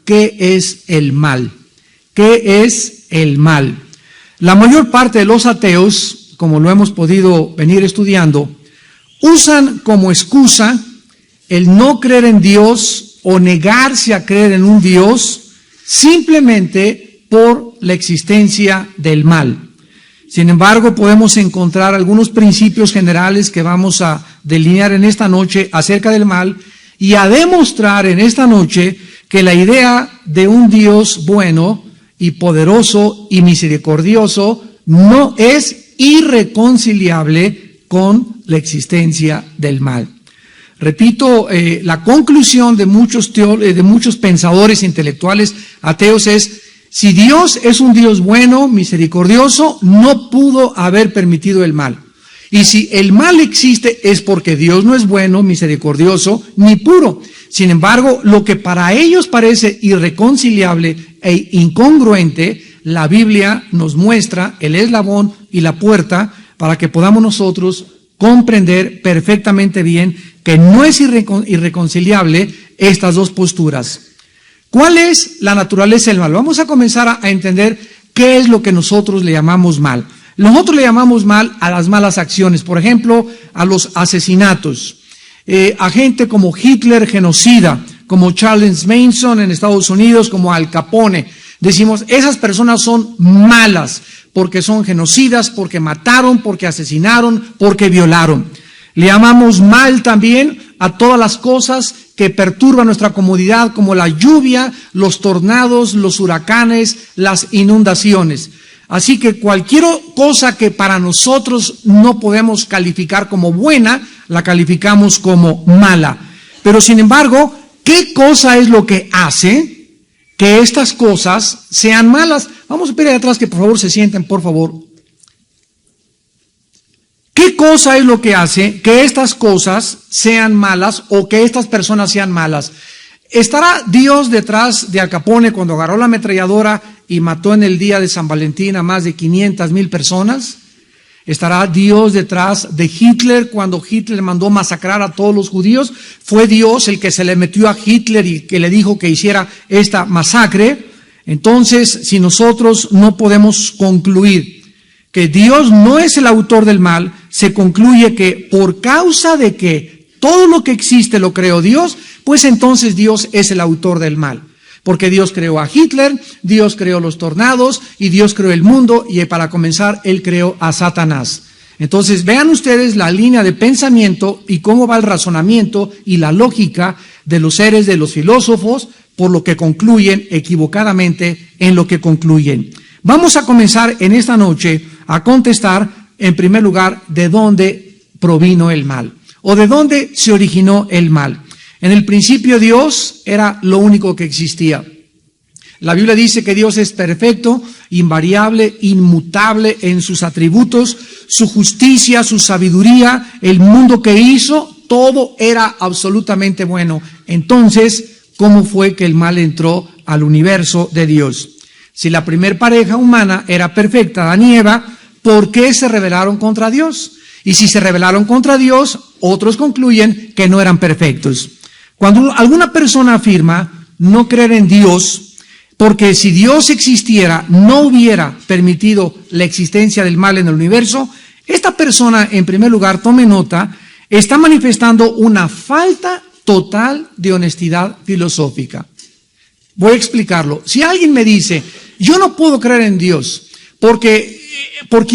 ¿qué es el mal? ¿Qué es el mal? La mayor parte de los ateos, como lo hemos podido venir estudiando, usan como excusa el no creer en Dios o negarse a creer en un Dios simplemente por la existencia del mal. Sin embargo, podemos encontrar algunos principios generales que vamos a delinear en esta noche acerca del mal y a demostrar en esta noche que la idea de un Dios bueno y poderoso y misericordioso no es irreconciliable con la existencia del mal. Repito, la conclusión de muchos pensadores intelectuales ateos es: si Dios es un Dios bueno, misericordioso, no pudo haber permitido el mal. Y si el mal existe es porque Dios no es bueno, misericordioso, ni puro. Sin embargo, lo que para ellos parece irreconciliable e incongruente, la Biblia nos muestra el eslabón y la puerta para que podamos nosotros comprender perfectamente bien que no es irreconciliable estas dos posturas. ¿Cuál es la naturaleza del mal? Vamos a comenzar a entender qué es lo que nosotros le llamamos mal. Nosotros le llamamos mal a las malas acciones, por ejemplo, a los asesinatos, a gente como Hitler, genocida, como Charles Manson en Estados Unidos, como Al Capone. Decimos, esas personas son malas porque son genocidas, porque mataron, porque asesinaron, porque violaron. Le llamamos mal también a todas las cosas que perturban nuestra comodidad, como la lluvia, los tornados, los huracanes, las inundaciones. Así que cualquier cosa que para nosotros no podemos calificar como buena, la calificamos como mala. Pero sin embargo, ¿qué cosa es lo que hace que estas cosas sean malas? Vamos a pedir atrás que por favor se sienten, por favor. ¿Qué cosa es lo que hace que estas cosas sean malas o que estas personas sean malas? ¿Estará Dios detrás de Al Capone cuando agarró la ametralladora y mató en el día de San Valentín a más de 500,000 personas? ¿Estará Dios detrás de Hitler cuando Hitler mandó masacrar a todos los judíos? ¿Fue Dios el que se le metió a Hitler y que le dijo que hiciera esta masacre? Entonces, si nosotros no podemos concluir que Dios no es el autor del mal, se concluye que por causa de que todo lo que existe lo creó Dios, pues entonces Dios es el autor del mal. Porque Dios creó a Hitler, Dios creó los tornados y Dios creó el mundo y para comenzar Él creó a Satanás. Entonces vean ustedes la línea de pensamiento y cómo va el razonamiento y la lógica de los seres, de los filósofos, por lo que concluyen equivocadamente en lo que concluyen. Vamos a comenzar en esta noche a contestar en primer lugar de dónde provino el mal o de dónde se originó el mal. En el principio Dios era lo único que existía. La Biblia dice que Dios es perfecto, invariable, inmutable en sus atributos, su justicia, su sabiduría, el mundo que hizo, todo era absolutamente bueno. Entonces, ¿cómo fue que el mal entró al universo de Dios? Si la primer pareja humana era perfecta, Adán y Eva, ¿por qué se rebelaron contra Dios? Y si se rebelaron contra Dios, otros concluyen que no eran perfectos. Cuando alguna persona afirma no creer en Dios, porque si Dios existiera, no hubiera permitido la existencia del mal en el universo, esta persona, en primer lugar, tome nota, está manifestando una falta total de honestidad filosófica. Voy a explicarlo. Si alguien me dice, yo no puedo creer en Dios, porque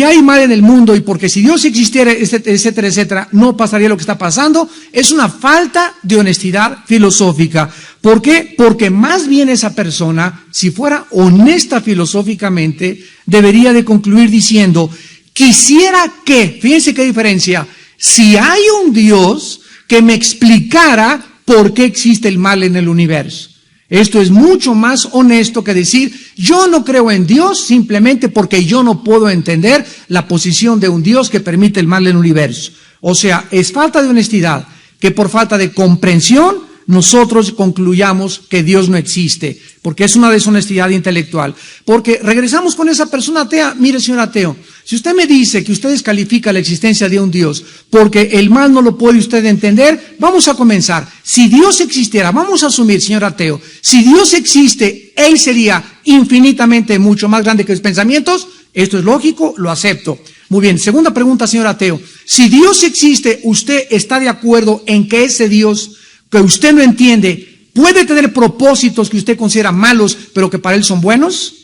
hay mal en el mundo y porque si Dios existiera, etcétera, etcétera, no pasaría lo que está pasando, es una falta de honestidad filosófica. ¿Por qué? Porque más bien esa persona, si fuera honesta filosóficamente, debería de concluir diciendo, quisiera que, fíjense qué diferencia, si hay un Dios que me explicara por qué existe el mal en el universo. Esto es mucho más honesto que decir, yo no creo en Dios simplemente porque yo no puedo entender la posición de un Dios que permite el mal en el universo. O sea, es falta de honestidad que por falta de comprensión nosotros concluyamos que Dios no existe, porque es una deshonestidad intelectual. Porque regresamos con esa persona atea. Mire, señor ateo, si usted me dice que usted descalifica la existencia de un Dios porque el mal no lo puede usted entender, vamos a comenzar. Si Dios existiera, vamos a asumir, señor ateo, si Dios existe, Él sería infinitamente mucho más grande que los pensamientos. Esto es lógico, lo acepto. Muy bien, segunda pregunta, señor ateo. Si Dios existe, ¿usted está de acuerdo en que ese Dios que usted no entiende puede tener propósitos que usted considera malos, pero que para Él son buenos?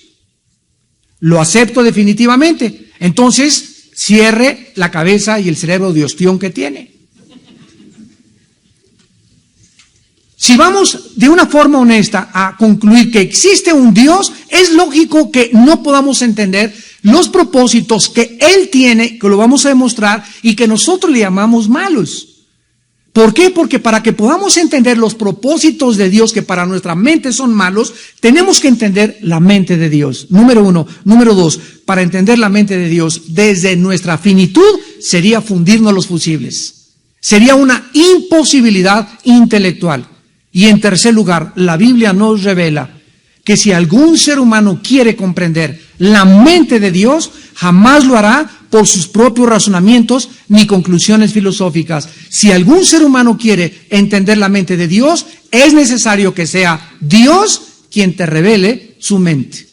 Lo acepto definitivamente. Entonces, cierre la cabeza y el cerebro de ostión que tiene. Si vamos de una forma honesta a concluir que existe un Dios, es lógico que no podamos entender los propósitos que Él tiene, que lo vamos a demostrar, y que nosotros le llamamos malos. ¿Por qué? Porque para que podamos entender los propósitos de Dios que para nuestra mente son malos, tenemos que entender la mente de Dios. Número uno. Número dos, para entender la mente de Dios desde nuestra finitud sería fundirnos los fusibles. Sería una imposibilidad intelectual. Y en tercer lugar, la Biblia nos revela que si algún ser humano quiere comprender la mente de Dios, jamás lo hará por sus propios razonamientos ni conclusiones filosóficas. Si algún ser humano quiere entender la mente de Dios, es necesario que sea Dios quien te revele su mente.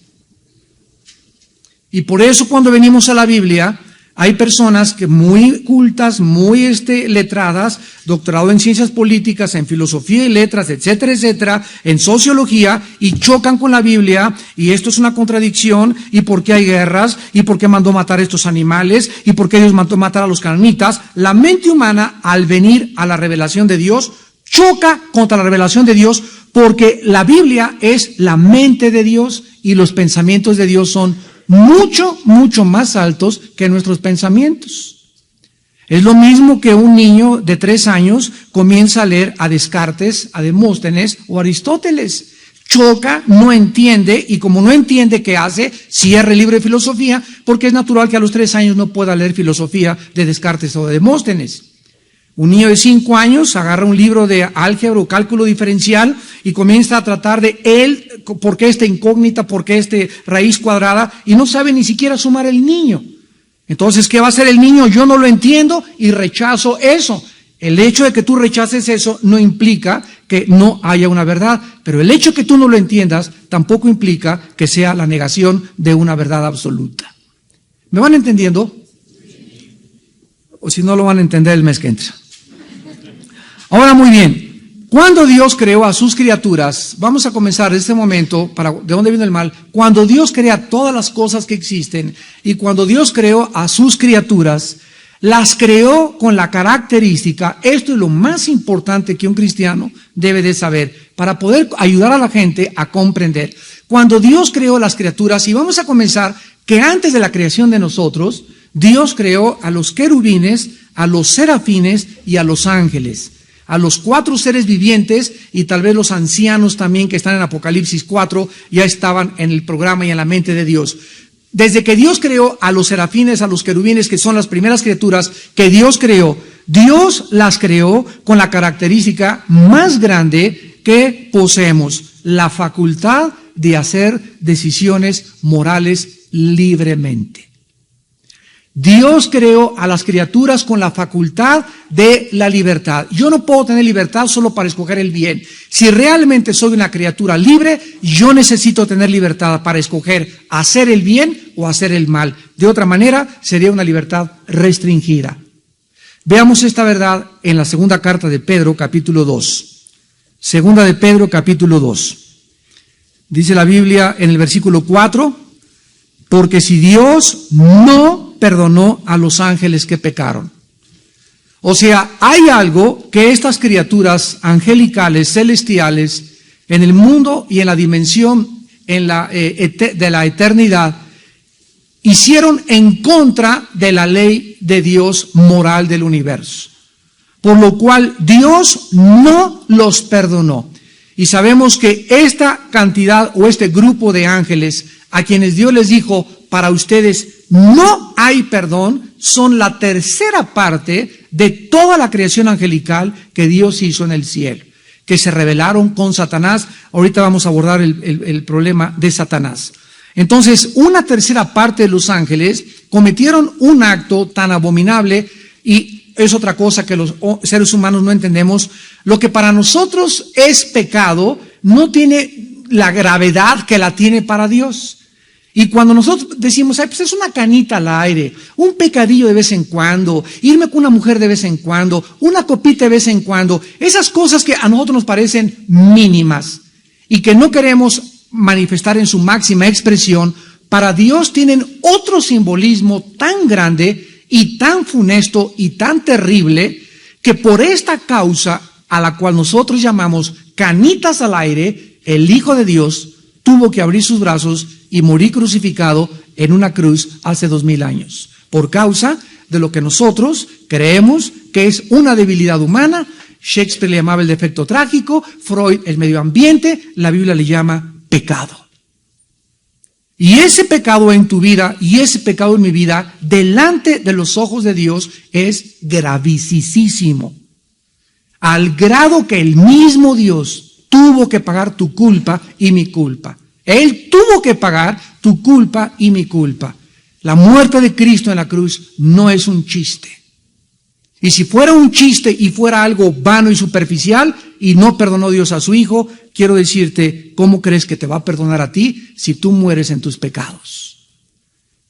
Y por eso cuando venimos a la Biblia, hay personas que muy cultas, muy letradas, doctorado en ciencias políticas, en filosofía y letras, etcétera, etcétera, en sociología, y chocan con la Biblia, y esto es una contradicción, y por qué hay guerras, y por qué mandó matar a estos animales, y por qué Dios mandó matar a los cananitas. La mente humana, al venir a la revelación de Dios, choca contra la revelación de Dios, porque la Biblia es la mente de Dios, y los pensamientos de Dios son mucho, mucho más altos que nuestros pensamientos. Es lo mismo que un niño de 3 años comienza a leer a Descartes, a Demóstenes o a Aristóteles. Choca, no entiende, y como no entiende, ¿qué hace? Cierra el libro de filosofía, porque es natural que a los 3 años no pueda leer filosofía de Descartes o de Demóstenes. Un niño de 5 años agarra un libro de álgebra o cálculo diferencial y comienza a tratar de por qué esta incógnita, por qué raíz cuadrada, y no sabe ni siquiera sumar el niño. Entonces, ¿qué va a hacer el niño? Yo no lo entiendo y rechazo eso. El hecho de que tú rechaces eso no implica que no haya una verdad, pero el hecho de que tú no lo entiendas tampoco implica que sea la negación de una verdad absoluta. ¿Me van entendiendo? O si no, lo van a entender el mes que entra. Ahora, muy bien, cuando Dios creó a sus criaturas, vamos a comenzar de este momento, ¿de dónde viene el mal? Cuando Dios crea todas las cosas que existen, y cuando Dios creó a sus criaturas, las creó con la característica, esto es lo más importante que un cristiano debe de saber, para poder ayudar a la gente a comprender. Cuando Dios creó las criaturas, y vamos a comenzar que antes de la creación de nosotros, Dios creó a los querubines, a los serafines y a los ángeles. A los 4 seres vivientes, y tal vez los ancianos también que están en Apocalipsis 4 ya estaban en el programa y en la mente de Dios. Desde que Dios creó a los serafines, a los querubines, que son las primeras criaturas que Dios creó, Dios las creó con la característica más grande que poseemos, la facultad de hacer decisiones morales libremente. Dios creó a las criaturas con la facultad de la libertad. Yo no puedo tener libertad solo para escoger el bien. Si realmente soy una criatura libre, yo necesito tener libertad para escoger hacer el bien o hacer el mal. De otra manera, sería una libertad restringida. Veamos esta verdad en la segunda carta de Pedro, capítulo 2. Segunda de Pedro, capítulo 2. Dice la Biblia en el versículo 4, porque si Dios no perdonó a los ángeles que pecaron. O sea, hay algo que estas criaturas angelicales, celestiales, en el mundo y en la dimensión de la eternidad, hicieron en contra de la ley de Dios moral del universo. Por lo cual Dios no los perdonó. Y sabemos que esta cantidad o este grupo de ángeles a quienes Dios les dijo, para ustedes no hay perdón, son la tercera parte de toda la creación angelical que Dios hizo en el cielo. que se rebelaron con Satanás. Ahorita vamos a abordar el problema de Satanás. Entonces, una tercera parte de los ángeles cometieron un acto tan abominable, y es otra cosa que los seres humanos no entendemos. Lo que para nosotros es pecado no tiene la gravedad que la tiene para Dios. Y cuando nosotros decimos, pues es una canita al aire, un pecadillo de vez en cuando, irme con una mujer de vez en cuando, una copita de vez en cuando, esas cosas que a nosotros nos parecen mínimas y que no queremos manifestar en su máxima expresión, para Dios tienen otro simbolismo tan grande y tan funesto y tan terrible, que por esta causa a la cual nosotros llamamos canitas al aire, el Hijo de Dios tuvo que abrir sus brazos y morir crucificado en una cruz hace 2000 años, por causa de lo que nosotros creemos que es una debilidad humana. Shakespeare le llamaba el defecto trágico, Freud el medio ambiente, la Biblia le llama pecado. Y ese pecado en tu vida y ese pecado en mi vida, delante de los ojos de Dios, es gravísimo, al grado que el mismo Dios tuvo que pagar tu culpa y mi culpa. Él tuvo que pagar tu culpa y mi culpa. La muerte de Cristo en la cruz no es un chiste. Y si fuera un chiste y fuera algo vano y superficial y no perdonó Dios a su Hijo, quiero decirte, ¿cómo crees que te va a perdonar a ti si tú mueres en tus pecados?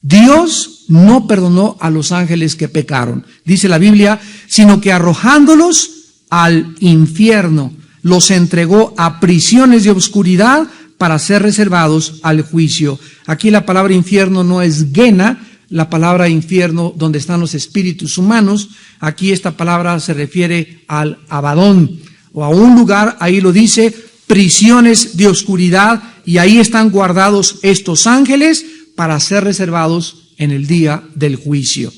Dios no perdonó a los ángeles que pecaron, dice la Biblia, sino que arrojándolos al infierno, los entregó a prisiones de oscuridad para ser reservados al juicio. Aquí la palabra infierno no es Gehenna, la palabra infierno donde están los espíritus humanos. Aquí esta palabra se refiere al Abadón, o a un lugar, ahí lo dice, prisiones de oscuridad, y ahí están guardados estos ángeles para ser reservados en el día del juicio.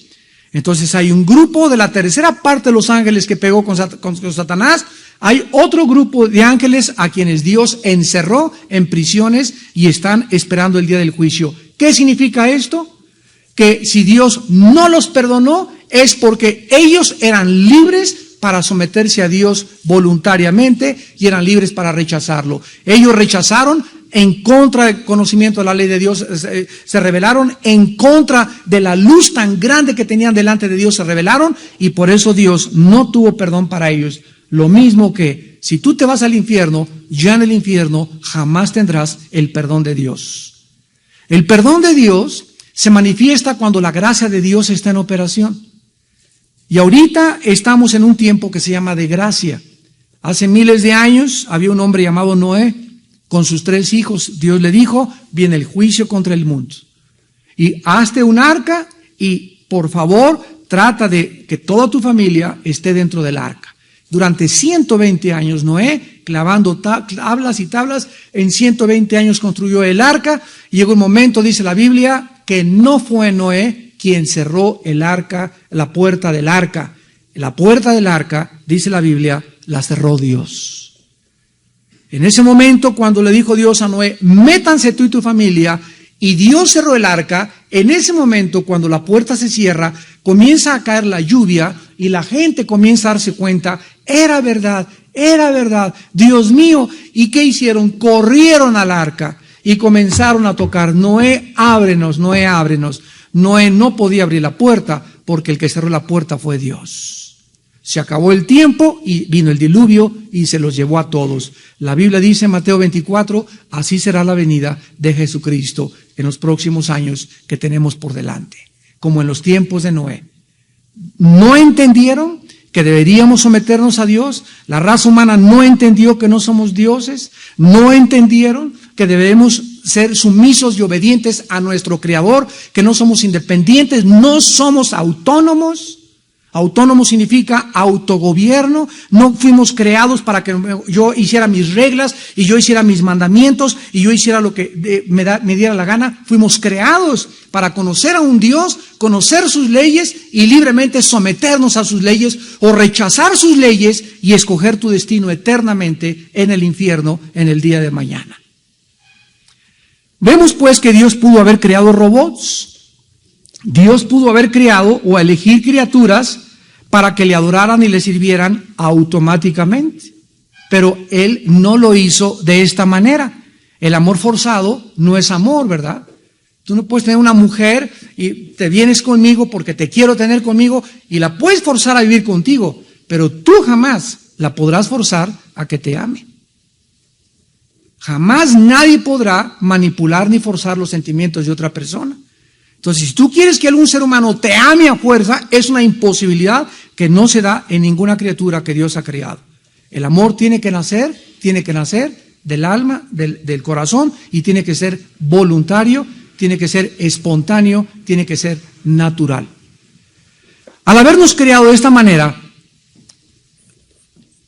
Entonces hay un grupo de la tercera parte de los ángeles que pegó con Satanás. Hay otro grupo de ángeles a quienes Dios encerró en prisiones y están esperando el día del juicio. ¿Qué significa esto? Que si Dios no los perdonó es porque ellos eran libres para someterse a Dios voluntariamente y eran libres para rechazarlo. Ellos rechazaron en contra del conocimiento de la ley de Dios, se rebelaron en contra de la luz tan grande que tenían delante de Dios, se rebelaron, y por eso Dios no tuvo perdón para ellos. Lo mismo que si tú te vas al infierno, ya en el infierno jamás tendrás el perdón de Dios. El perdón de Dios se manifiesta cuando la gracia de Dios está en operación. Y ahorita estamos en un tiempo que se llama de gracia. Hace miles de años había un hombre llamado Noé con sus 3 hijos. Dios le dijo, viene el juicio contra el mundo. Y hazte un arca y por favor trata de que toda tu familia esté dentro del arca. Durante 120 años Noé, clavando tablas y tablas, en 120 años construyó el arca, y llegó un momento, dice la Biblia, que no fue Noé quien cerró el arca, la puerta del arca. La puerta del arca, dice la Biblia, la cerró Dios. En ese momento, cuando le dijo Dios a Noé, métanse tú y tu familia, y Dios cerró el arca, en ese momento, cuando la puerta se cierra, comienza a caer la lluvia y la gente comienza a darse cuenta, era verdad, Dios mío. ¿Y qué hicieron? Corrieron al arca y comenzaron a tocar, Noé, ábrenos, Noé, ábrenos. Noé no podía abrir la puerta porque el que cerró la puerta fue Dios. Se acabó el tiempo y vino el diluvio y se los llevó a todos. La Biblia dice en Mateo 24, así será la venida de Jesucristo en los próximos años que tenemos por delante, como en los tiempos de Noé. ¿No entendieron que deberíamos someternos a Dios? La raza humana no entendió que no somos dioses. No entendieron que debemos ser sumisos y obedientes a nuestro Creador, que no somos independientes, no somos autónomos. Autónomo significa autogobierno. No fuimos creados para que yo hiciera mis reglas y yo hiciera mis mandamientos y yo hiciera lo que me diera la gana. Fuimos creados para conocer a un Dios, conocer sus leyes y libremente someternos a sus leyes o rechazar sus leyes y escoger tu destino eternamente en el infierno en el día de mañana. Vemos pues que Dios pudo haber creado robots. Dios pudo haber creado o elegir criaturas para que le adoraran y le sirvieran automáticamente. pero Él no lo hizo de esta manera. El amor forzado no es amor, ¿verdad? Tú no puedes tener una mujer y te vienes conmigo porque te quiero tener conmigo y la puedes forzar a vivir contigo, pero tú jamás la podrás forzar a que te ame. Jamás nadie podrá manipular ni forzar los sentimientos de otra persona. Entonces, si tú quieres que algún ser humano te ame a fuerza, es una imposibilidad que no se da en ninguna criatura que Dios ha creado. El amor tiene que nacer del alma, del corazón, y tiene que ser voluntario, tiene que ser espontáneo, tiene que ser natural. Al habernos creado de esta manera,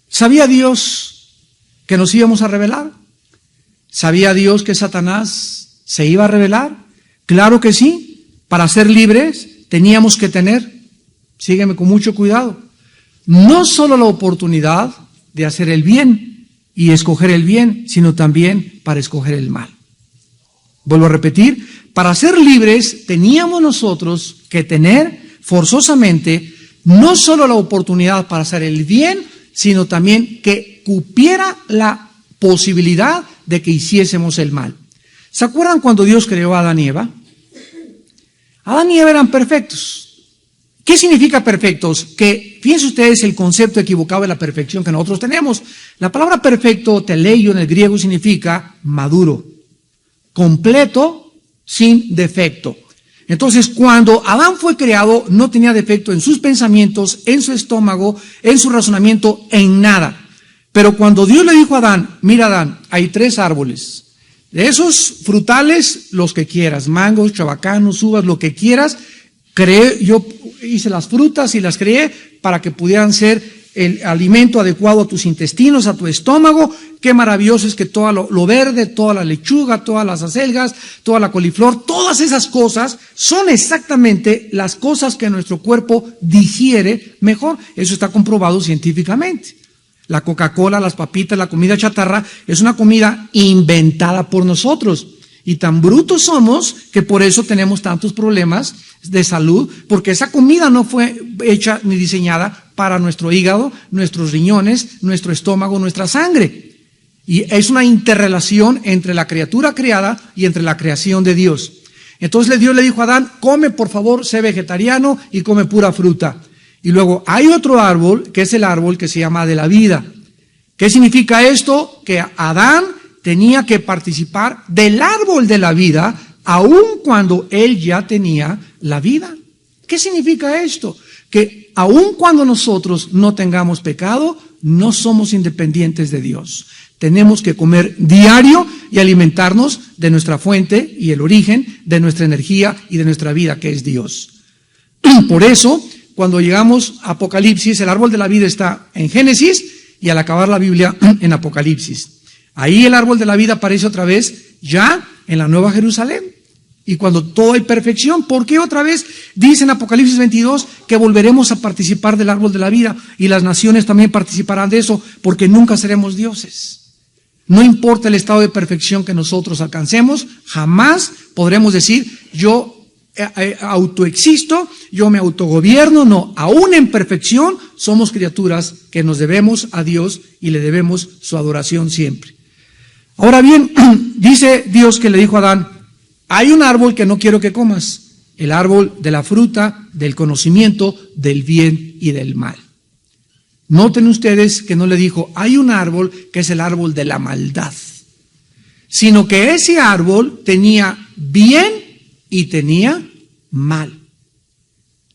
¿sabía Dios que nos íbamos a rebelar? ¿Sabía Dios que Satanás se iba a rebelar? Claro que sí. Para ser libres teníamos que tener, sígueme con mucho cuidado, no solo la oportunidad de hacer el bien y escoger el bien, sino también para escoger el mal. Vuelvo a repetir, para ser libres teníamos nosotros que tener forzosamente no solo la oportunidad para hacer el bien, sino también que cupiera la posibilidad de que hiciésemos el mal. ¿Se acuerdan cuando Dios creó a Adán y Eva? Adán y Eva eran perfectos. ¿Qué significa perfectos? Que, fíjense ustedes el concepto equivocado de la perfección que nosotros tenemos. La palabra perfecto, teleio en el griego, significa maduro, completo, sin defecto. Entonces, cuando Adán fue creado, no tenía defecto en sus pensamientos, en su estómago, en su razonamiento, en nada. Pero cuando Dios le dijo a Adán, mira Adán, hay 3 árboles. De esos frutales, los que quieras, mangos, chabacanos, uvas, lo que quieras, yo hice las frutas y las creé para que pudieran ser el alimento adecuado a tus intestinos, a tu estómago. Qué maravilloso es que todo lo verde, toda la lechuga, todas las acelgas, toda la coliflor, todas esas cosas son exactamente las cosas que nuestro cuerpo digiere mejor. Eso está comprobado científicamente. La Coca-Cola, las papitas, la comida chatarra es una comida inventada por nosotros. Y tan brutos somos que por eso tenemos tantos problemas de salud, porque esa comida no fue hecha ni diseñada para nuestro hígado, nuestros riñones, nuestro estómago, nuestra sangre. Y es una interrelación entre la criatura creada y entre la creación de Dios. Entonces Dios le dijo a Adán, come por favor, sé vegetariano y come pura fruta. Y luego hay otro árbol, que es el árbol que se llama de la vida. ¿Qué significa esto? Que Adán tenía que participar del árbol de la vida, aun cuando él ya tenía la vida. ¿Qué significa esto? Que aun cuando nosotros no tengamos pecado, no somos independientes de Dios. Tenemos que comer diario y alimentarnos de nuestra fuente y el origen de nuestra energía y de nuestra vida, que es Dios. Por eso, cuando llegamos a Apocalipsis, el árbol de la vida está en Génesis y al acabar la Biblia en Apocalipsis. Ahí el árbol de la vida aparece otra vez ya en la Nueva Jerusalén. Y cuando todo hay perfección, ¿por qué otra vez dice en Apocalipsis 22 que volveremos a participar del árbol de la vida? Y las naciones también participarán de eso, porque nunca seremos dioses. No importa el estado de perfección que nosotros alcancemos, jamás podremos decir, yo autoexisto, yo me autogobierno. No, aún en perfección somos criaturas que nos debemos a Dios y le debemos su adoración siempre. Ahora bien, dice Dios que le dijo a Adán, hay un árbol que no quiero que comas, el árbol de la fruta, del conocimiento, del bien y del mal. Noten ustedes que no le dijo, hay un árbol que es el árbol de la maldad, sino que ese árbol tenía bien y tenía mal.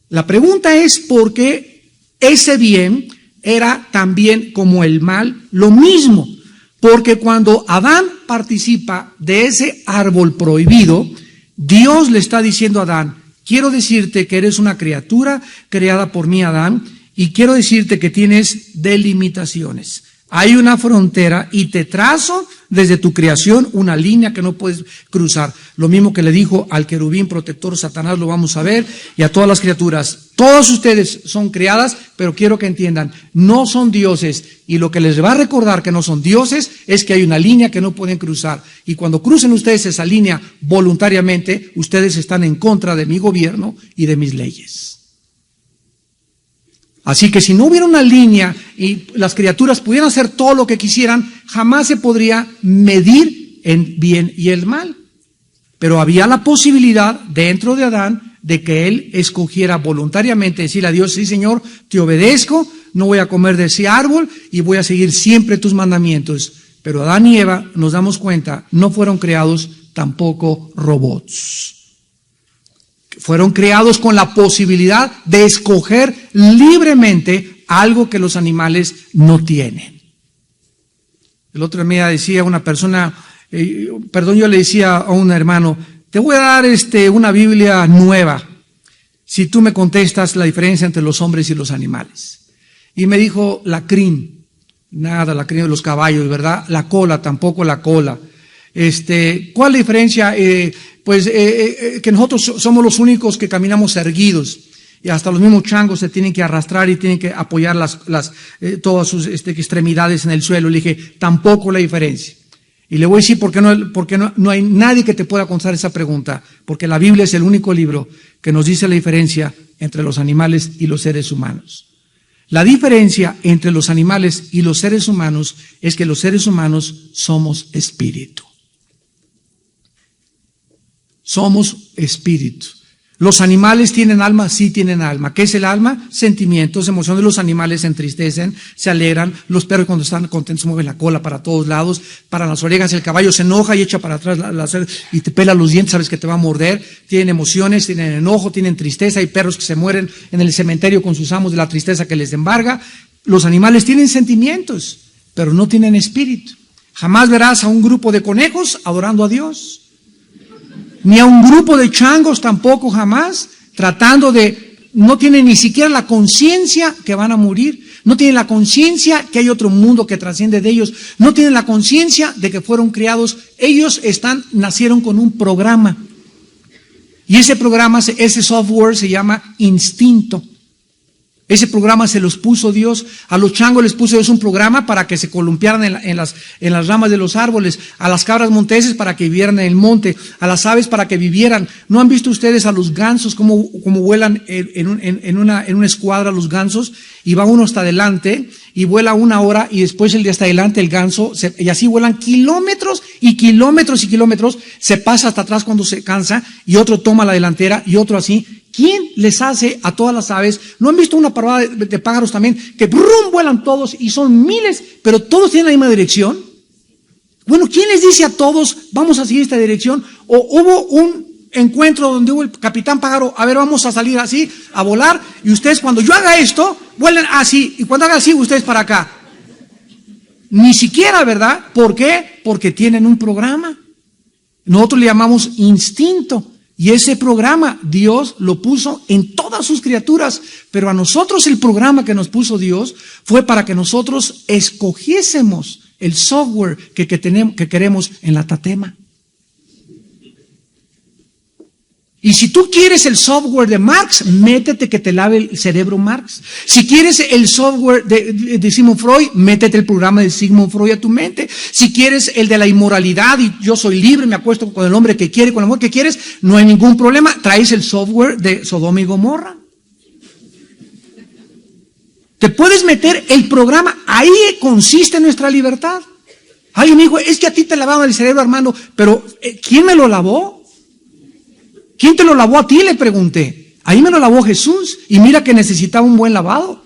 La pregunta es por qué ese bien era también como el mal lo mismo. Porque cuando Adán participa de ese árbol prohibido, Dios le está diciendo a Adán, quiero decirte que eres una criatura creada por mí, Adán, y quiero decirte que tienes delimitaciones. Hay una frontera y te trazo desde tu creación una línea que no puedes cruzar. Lo mismo que le dijo al querubín protector Satanás, lo vamos a ver, y a todas las criaturas. Todas ustedes son creadas, pero quiero que entiendan, no son dioses. Y lo que les va a recordar que no son dioses es que hay una línea que no pueden cruzar. Y cuando crucen ustedes esa línea voluntariamente, ustedes están en contra de mi gobierno y de mis leyes. Así que si no hubiera una línea y las criaturas pudieran hacer todo lo que quisieran, jamás se podría medir el bien y el mal. Pero había la posibilidad dentro de Adán de que él escogiera voluntariamente decirle a Dios: sí, Señor, te obedezco, no voy a comer de ese árbol y voy a seguir siempre tus mandamientos. Pero Adán y Eva, nos damos cuenta, no fueron creados tampoco robots. Fueron creados con la posibilidad de escoger libremente algo que los animales no tienen. El otro día decía una persona, yo le decía a un hermano: te voy a dar una Biblia nueva si tú me contestas la diferencia entre los hombres y los animales. Y me dijo: la crin, nada, la crin de los caballos, ¿verdad? La cola, tampoco la cola. ¿Cuál es la diferencia? Que nosotros somos los únicos que caminamos erguidos, y hasta los mismos changos se tienen que arrastrar y tienen que apoyar todas sus extremidades en el suelo. Le dije: tampoco la diferencia. Y le voy a decir porque no hay nadie que te pueda contestar esa pregunta, porque la Biblia es el único libro que nos dice la diferencia entre los animales y los seres humanos. La diferencia entre los animales y los seres humanos es que los seres humanos somos espíritu. Somos espíritu. ¿Los animales tienen alma? Sí tienen alma. ¿Qué es el alma? Sentimientos, emociones. Los animales se entristecen, se alegran. Los perros cuando están contentos mueven la cola para todos lados, para las orejas. El caballo se enoja y echa para atrás y te pela los dientes, sabes que te va a morder. Tienen emociones, tienen enojo, tienen tristeza. Hay perros que se mueren en el cementerio con sus amos de la tristeza que les embarga. Los animales tienen sentimientos, pero no tienen espíritu. Jamás verás a un grupo de conejos adorando a Dios. Ni a un grupo de changos tampoco, jamás, no tienen ni siquiera la conciencia que van a morir, no tienen la conciencia que hay otro mundo que trasciende de ellos, no tienen la conciencia de que fueron criados, ellos nacieron con un programa, y ese programa, ese software se llama instinto. Ese programa se los puso Dios. A los changos les puso Dios un programa para que se columpiaran en las ramas de los árboles, a las cabras monteses para que vivieran en el monte, a las aves para que vivieran. ¿No han visto ustedes a los gansos cómo vuelan en una escuadra los gansos? Y va uno hasta adelante y vuela 1 hora y después el de hasta adelante el ganso, y así vuelan kilómetros y kilómetros y kilómetros, se pasa hasta atrás cuando se cansa y otro toma la delantera y otro así. ¿Quién les hace a todas las aves? ¿No han visto una parvada de pájaros también que brum, vuelan todos y son miles, pero todos tienen la misma dirección? Bueno, ¿quién les dice a todos vamos a seguir esta dirección? ¿O hubo un encuentro donde hubo el capitán pájaro, a ver, vamos a salir así, a volar, y ustedes cuando yo haga esto, vuelen así, y cuando haga así, ustedes para acá? Ni siquiera, ¿verdad? ¿Por qué? Porque tienen un programa. Nosotros le llamamos instinto. Y ese programa Dios lo puso en todas sus criaturas, pero a nosotros el programa que nos puso Dios fue para que nosotros escogiésemos el software que queremos en la tatema. Y si tú quieres el software de Marx, métete que te lave el cerebro Marx. Si quieres el software de Sigmund Freud, métete el programa de Sigmund Freud a tu mente. Si quieres el de la inmoralidad y yo soy libre, me acuesto con el hombre que quiere, con la mujer que quieres, no hay ningún problema. Traes el software de Sodoma y Gomorra. Te puedes meter el programa, ahí consiste nuestra libertad. Alguien me dijo, es que a ti te lavaban el cerebro, Armando, pero ¿quién me lo lavó? ¿Quién te lo lavó a ti? Le pregunté. Ahí me lo lavó Jesús y mira que necesitaba un buen lavado.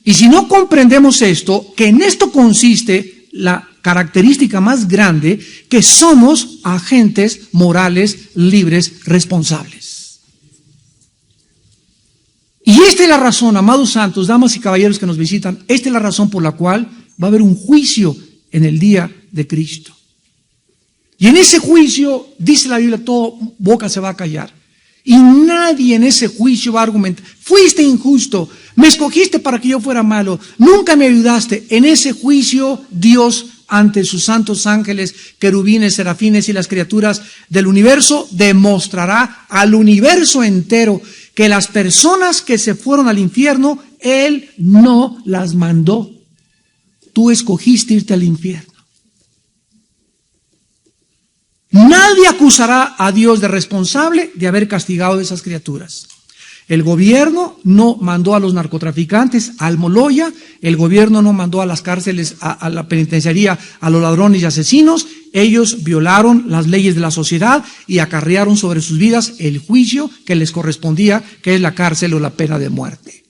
Y si no comprendemos esto, que en esto consiste la característica más grande, que somos agentes morales, libres, responsables. Y esta es la razón, amados santos, damas y caballeros que nos visitan, esta es la razón por la cual va a haber un juicio en el día de Cristo. Y en ese juicio, dice la Biblia, toda boca se va a callar. Y nadie en ese juicio va a argumentar, fuiste injusto, me escogiste para que yo fuera malo, nunca me ayudaste. En ese juicio, Dios, ante sus santos ángeles, querubines, serafines y las criaturas del universo, demostrará al universo entero que las personas que se fueron al infierno, Él no las mandó. Tú escogiste irte al infierno. Nadie acusará a Dios de responsable de haber castigado a esas criaturas. El gobierno no mandó a los narcotraficantes al Moloya, el gobierno no mandó a las cárceles, a la penitenciaría, a los ladrones y asesinos. Ellos violaron las leyes de la sociedad y acarrearon sobre sus vidas el juicio que les correspondía, que es la cárcel o la pena de muerte.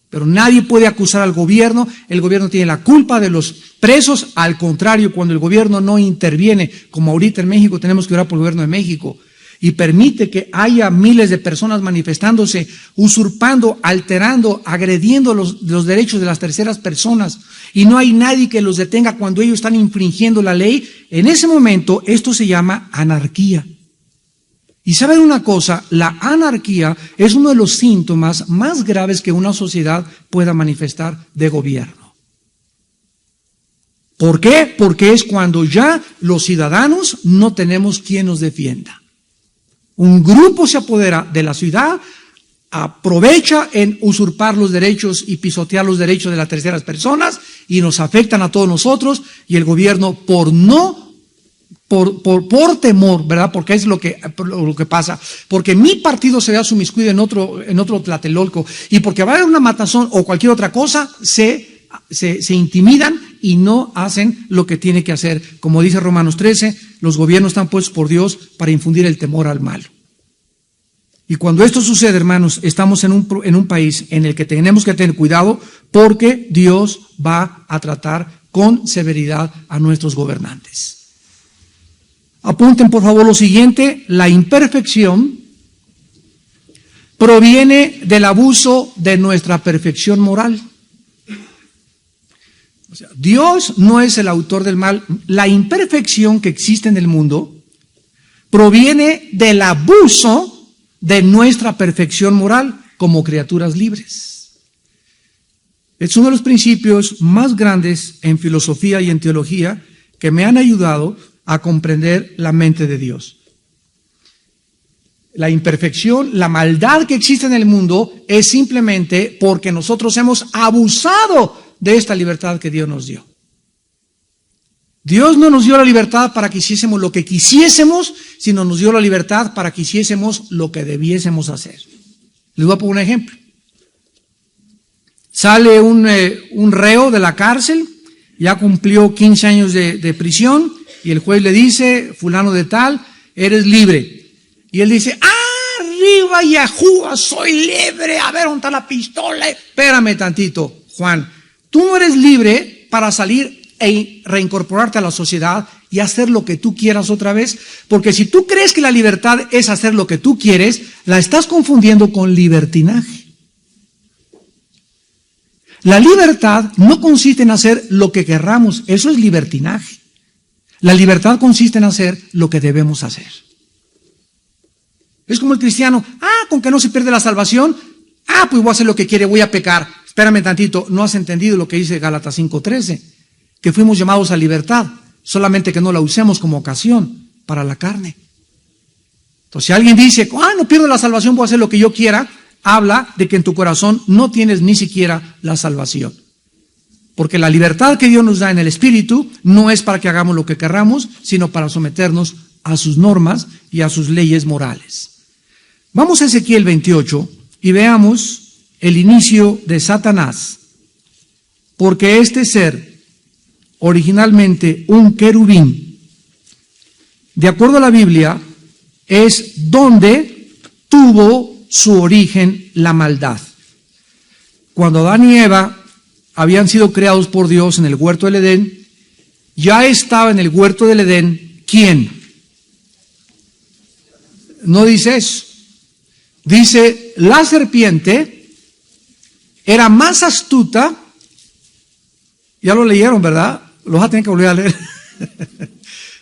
Pero nadie puede acusar al gobierno, el gobierno tiene la culpa de los presos. Al contrario, cuando el gobierno no interviene, como ahorita en México, tenemos que orar por el gobierno de México, y permite que haya miles de personas manifestándose, usurpando, alterando, agrediendo los derechos de las terceras personas, y no hay nadie que los detenga cuando ellos están infringiendo la ley. En ese momento esto se llama anarquía. Y saben una cosa, la anarquía es uno de los síntomas más graves que una sociedad pueda manifestar de gobierno. ¿Por qué? Porque es cuando ya los ciudadanos no tenemos quien nos defienda. Un grupo se apodera de la ciudad, aprovecha en usurpar los derechos y pisotear los derechos de las terceras personas y nos afectan a todos nosotros, y el gobierno por temor, ¿verdad? Porque es lo que pasa, porque mi partido se vea sumiscuido en otro Tlatelolco, y porque va a haber una matazón o cualquier otra cosa, se intimidan y no hacen lo que tiene que hacer. Como dice Romanos 13, los gobiernos están puestos por Dios para infundir el temor al malo. Y cuando esto sucede, hermanos, estamos en un país en el que tenemos que tener cuidado, porque Dios va a tratar con severidad a nuestros gobernantes. Apunten por favor lo siguiente: la imperfección proviene del abuso de nuestra perfección moral. O sea, Dios no es el autor del mal. La imperfección que existe en el mundo proviene del abuso de nuestra perfección moral como criaturas libres. Es uno de los principios más grandes en filosofía y en teología que me han ayudado a comprender la mente de Dios. La imperfección, la maldad que existe en el mundo es simplemente porque nosotros hemos abusado de esta libertad que Dios nos dio. Dios no nos dio la libertad para que hiciésemos lo que quisiésemos, sino nos dio la libertad para que hiciésemos lo que debiésemos hacer. Les voy a poner un ejemplo. Sale un reo de la cárcel, ya cumplió 15 años de prisión, y el juez le dice: fulano de tal, eres libre. Y él dice: arriba Yahuwah, soy libre. A ver, ¿dónde está la pistola? Espérame tantito, Juan. Tú no eres libre para salir e reincorporarte a la sociedad y hacer lo que tú quieras otra vez, porque si tú crees que la libertad es hacer lo que tú quieres, la estás confundiendo con libertinaje. La libertad no consiste en hacer lo que querramos, eso es libertinaje. La libertad consiste en hacer lo que debemos hacer. Es como el cristiano: con que no se pierde la salvación, pues voy a hacer lo que quiere, voy a pecar. Espérame tantito, no has entendido lo que dice Gálatas 5:13, que fuimos llamados a libertad, solamente que no la usemos como ocasión para la carne. Entonces, si alguien dice: no pierdo la salvación, voy a hacer lo que yo quiera, habla de que en tu corazón no tienes ni siquiera la salvación. Porque la libertad que Dios nos da en el Espíritu no es para que hagamos lo que querramos, sino para someternos a sus normas y a sus leyes morales. Vamos a Ezequiel 28 y veamos el inicio de Satanás, porque este ser, originalmente un querubín, de acuerdo a la Biblia, es donde tuvo su origen la maldad. Cuando Adán y Eva habían sido creados por Dios en el huerto del Edén, ya estaba en el huerto del Edén, ¿quién? No dice eso. Dice: la serpiente era más astuta. Ya lo leyeron, ¿verdad? Lo vas a tener que volver a leer.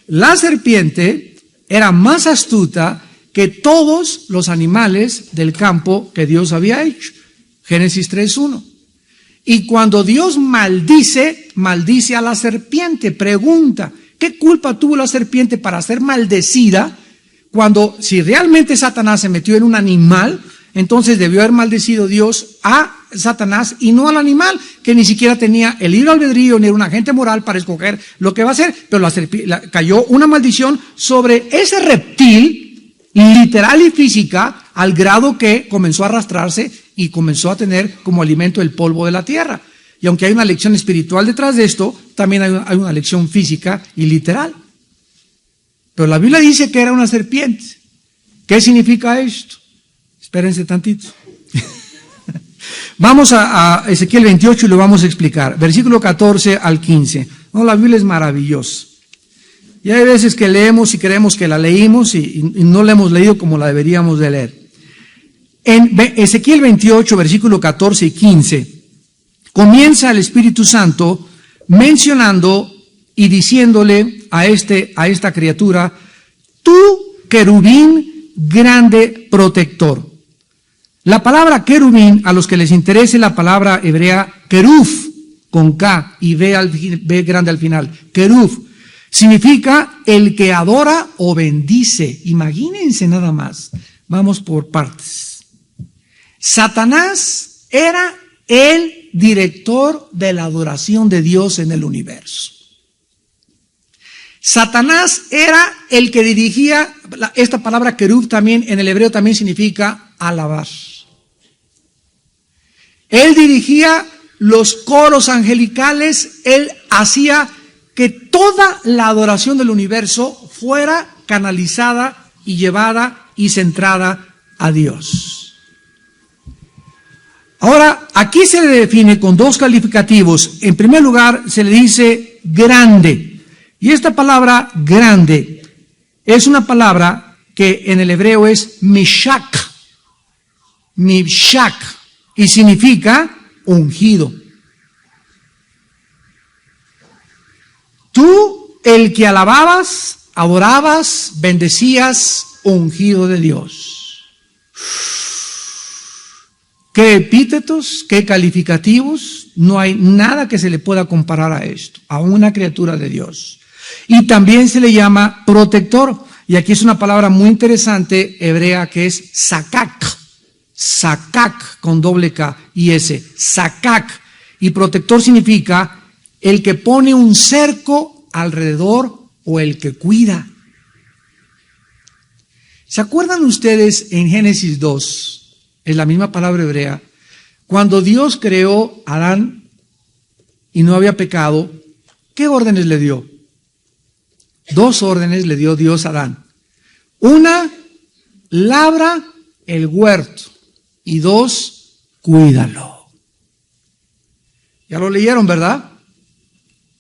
La serpiente era más astuta que todos los animales del campo que Dios había hecho. Génesis 3:1. Y cuando Dios maldice a la serpiente. Pregunta: ¿qué culpa tuvo la serpiente para ser maldecida? Cuando, si realmente Satanás se metió en un animal, entonces debió haber maldecido Dios a Satanás y no al animal, que ni siquiera tenía el libre albedrío ni era un agente moral para escoger lo que va a hacer. Pero cayó una maldición sobre ese reptil, literal y física, al grado que comenzó a arrastrarse y comenzó a tener como alimento el polvo de la tierra. Y aunque hay una lección espiritual detrás de esto, también hay una lección física y literal. Pero la Biblia dice que era una serpiente. ¿Qué significa esto? Espérense tantito. Vamos a Ezequiel 28 y lo vamos a explicar. Versículo 14 al 15. No, la Biblia es maravillosa. Y hay veces que leemos y creemos que la leímos y no la hemos leído como la deberíamos de leer. En Ezequiel 28, versículo 14 y 15, comienza el Espíritu Santo mencionando y diciéndole a esta criatura: tú, querubín grande protector. La palabra querubín, a los que les interese la palabra hebrea queruf, con K y B grande al final, queruf, significa el que adora o bendice. Imagínense nada más. Vamos por partes. Satanás era el director de la adoración de Dios en el universo. Satanás era el que dirigía, esta palabra querub también en el hebreo también significa alabar. Él dirigía los coros angelicales, él hacía que toda la adoración del universo fuera canalizada y llevada y centrada a Dios. Ahora, aquí se le define con dos calificativos. En primer lugar, se le dice grande. Y esta palabra grande es una palabra que en el hebreo es mishak. Mishak. Y significa ungido. Tú, el que alababas, adorabas, bendecías, ungido de Dios. ¿Qué epítetos, qué calificativos? No hay nada que se le pueda comparar a esto, a una criatura de Dios. Y también se le llama protector. Y aquí es una palabra muy interesante hebrea que es sakak. Sakak con doble K y S. Sakak. Y protector significa el que pone un cerco alrededor o el que cuida. ¿Se acuerdan ustedes en Génesis 2? Es la misma palabra hebrea. Cuando Dios creó a Adán y no había pecado, ¿qué órdenes le dio? Dos órdenes le dio Dios a Adán. Una, labra el huerto. Y dos, cuídalo. Ya lo leyeron, ¿verdad?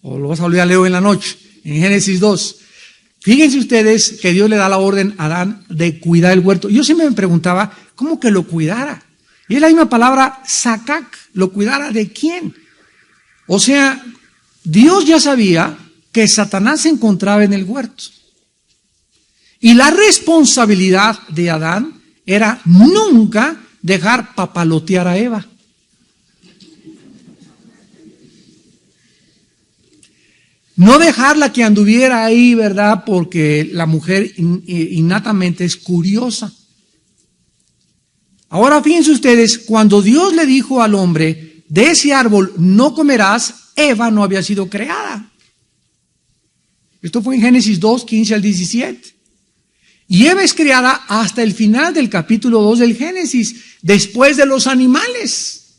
O lo vas a volver a leer en la noche, en Génesis 2. Fíjense ustedes que Dios le da la orden a Adán de cuidar el huerto. Yo siempre me preguntaba, ¿cómo que lo cuidara? Y es la misma palabra, sakak, ¿lo cuidara de quién? O sea, Dios ya sabía que Satanás se encontraba en el huerto. Y la responsabilidad de Adán era nunca dejar papalotear a Eva. No dejarla que anduviera ahí, ¿verdad? Porque la mujer innatamente es curiosa. Ahora fíjense ustedes, cuando Dios le dijo al hombre, de ese árbol no comerás, Eva no había sido creada. Esto fue en Génesis 2, 15 al 17. Y Eva es creada hasta el final del capítulo 2 del Génesis, después de los animales.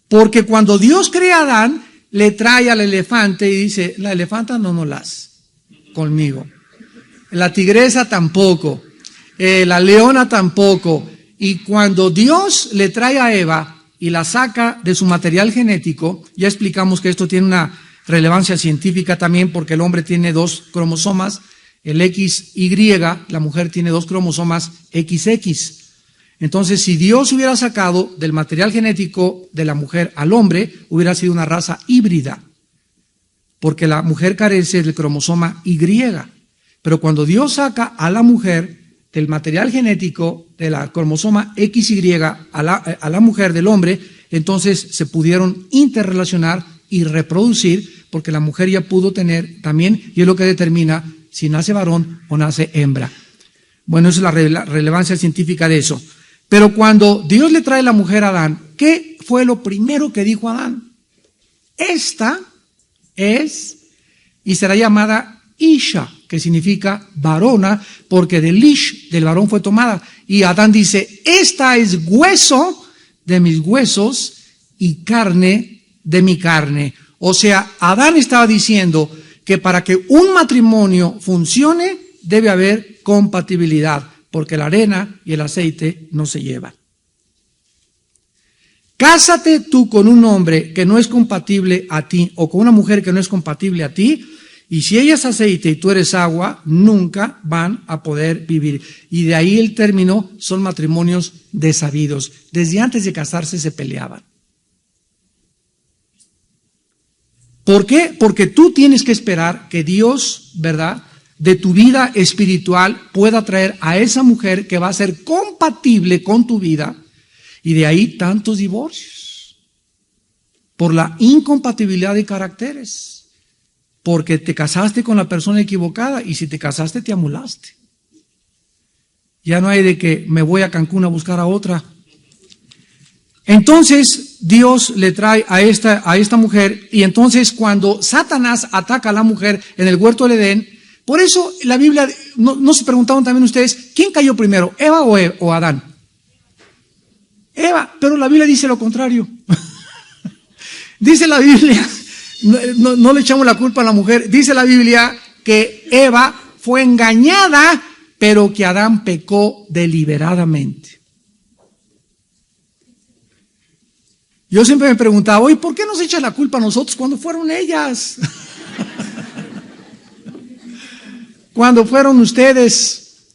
Porque cuando Dios crea a Adán, le trae al elefante y dice, la elefanta no molas conmigo. La tigresa tampoco. La leona tampoco. Y cuando Dios le trae a Eva y la saca de su material genético, ya explicamos que esto tiene una relevancia científica también porque el hombre tiene dos cromosomas, el XY, la mujer tiene dos cromosomas XX. Entonces, si Dios hubiera sacado del material genético de la mujer al hombre, hubiera sido una raza híbrida, porque la mujer carece del cromosoma Y. Pero cuando Dios saca a la mujer del material genético de la cromosoma XY a la mujer del hombre, entonces se pudieron interrelacionar y reproducir, porque la mujer ya pudo tener también, y es lo que determina si nace varón o nace hembra. Bueno, esa es la relevancia científica de eso. Pero cuando Dios le trae la mujer a Adán, ¿qué fue lo primero que dijo Adán? Esta es y será llamada Isha, que significa varona, porque del ish, del varón fue tomada. Y Adán dice, esta es hueso de mis huesos y carne de mi carne. O sea, Adán estaba diciendo que para que un matrimonio funcione debe haber compatibilidad, porque la arena y el aceite no se llevan. Cásate tú con un hombre que no es compatible a ti, o con una mujer que no es compatible a ti, y si ella es aceite y tú eres agua, nunca van a poder vivir. Y de ahí el término son matrimonios desabidos. Desde antes de casarse se peleaban. ¿Por qué? Porque tú tienes que esperar que Dios, ¿verdad?, de tu vida espiritual pueda traer a esa mujer que va a ser compatible con tu vida. Y de ahí tantos divorcios, por la incompatibilidad de caracteres, porque te casaste con la persona equivocada y si te casaste te amolaste. Ya no hay de que me voy a Cancún a buscar a otra. Entonces Dios le trae a esta mujer, y entonces cuando Satanás ataca a la mujer en el huerto del Edén, por eso la Biblia, no se preguntaban también ustedes, ¿quién cayó primero, Eva o Adán? Eva, pero la Biblia dice lo contrario. Dice la Biblia, no le echamos la culpa a la mujer, dice la Biblia que Eva fue engañada, pero que Adán pecó deliberadamente. Yo siempre me preguntaba, oye, ¿por qué nos echa la culpa a nosotros cuando fueron ellas? Cuando fueron ustedes.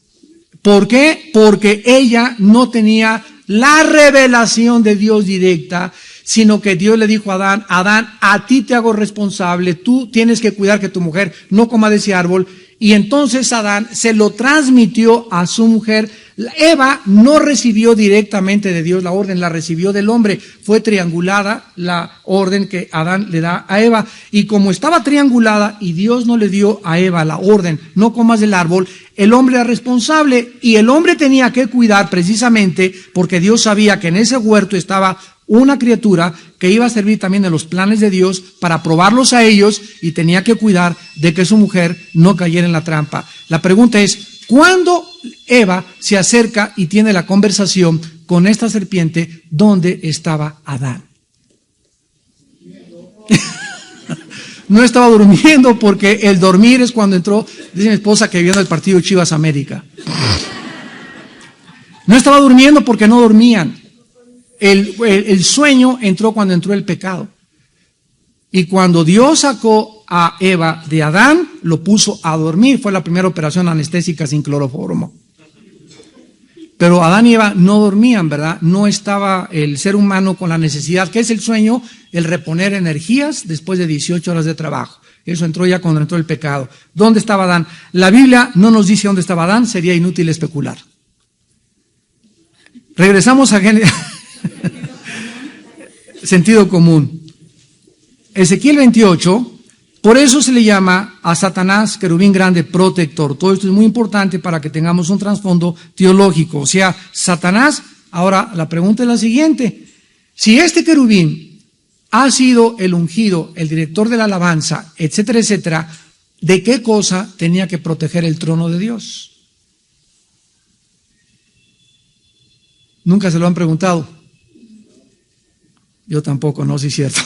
¿Por qué? Porque ella no tenía la revelación de Dios directa, sino que Dios le dijo a Adán, Adán, a ti te hago responsable, tú tienes que cuidar que tu mujer no coma de ese árbol. Y entonces Adán se lo transmitió a su mujer. Eva no recibió directamente de Dios la orden, la recibió del hombre. Fue triangulada la orden que Adán le da a Eva. Y como estaba triangulada y Dios no le dio a Eva la orden, no comas del árbol, el hombre era responsable y el hombre tenía que cuidar precisamente porque Dios sabía que en ese huerto estaba una criatura que iba a servir también de los planes de Dios para probarlos a ellos, y tenía que cuidar de que su mujer no cayera en la trampa. La pregunta es, ¿cuándo Eva se acerca y tiene la conversación con esta serpiente? ¿Dónde estaba Adán? No estaba durmiendo, porque el dormir es cuando entró, dice mi esposa que viendo el partido Chivas América. No estaba durmiendo porque no dormían. El sueño entró cuando entró el pecado. Y cuando Dios sacó a Eva de Adán, lo puso a dormir. Fue la primera operación anestésica sin cloroformo. Pero Adán y Eva no dormían, ¿verdad? No estaba el ser humano con la necesidad, que es el sueño, el reponer energías después de 18 horas de trabajo. Eso entró ya cuando entró el pecado. ¿Dónde estaba Adán? La Biblia no nos dice dónde estaba Adán, sería inútil especular. Regresamos a Génesis. Sentido común. Ezequiel 28, por eso se le llama a Satanás querubín grande protector. Todo esto es muy importante para que tengamos un trasfondo teológico. O sea, Satanás, ahora la pregunta es la siguiente: si este querubín ha sido el ungido, el director de la alabanza, etcétera, etcétera, ¿de qué cosa tenía que proteger el trono de Dios? ¿Nunca se lo han preguntado? Yo tampoco, no, sí es cierto.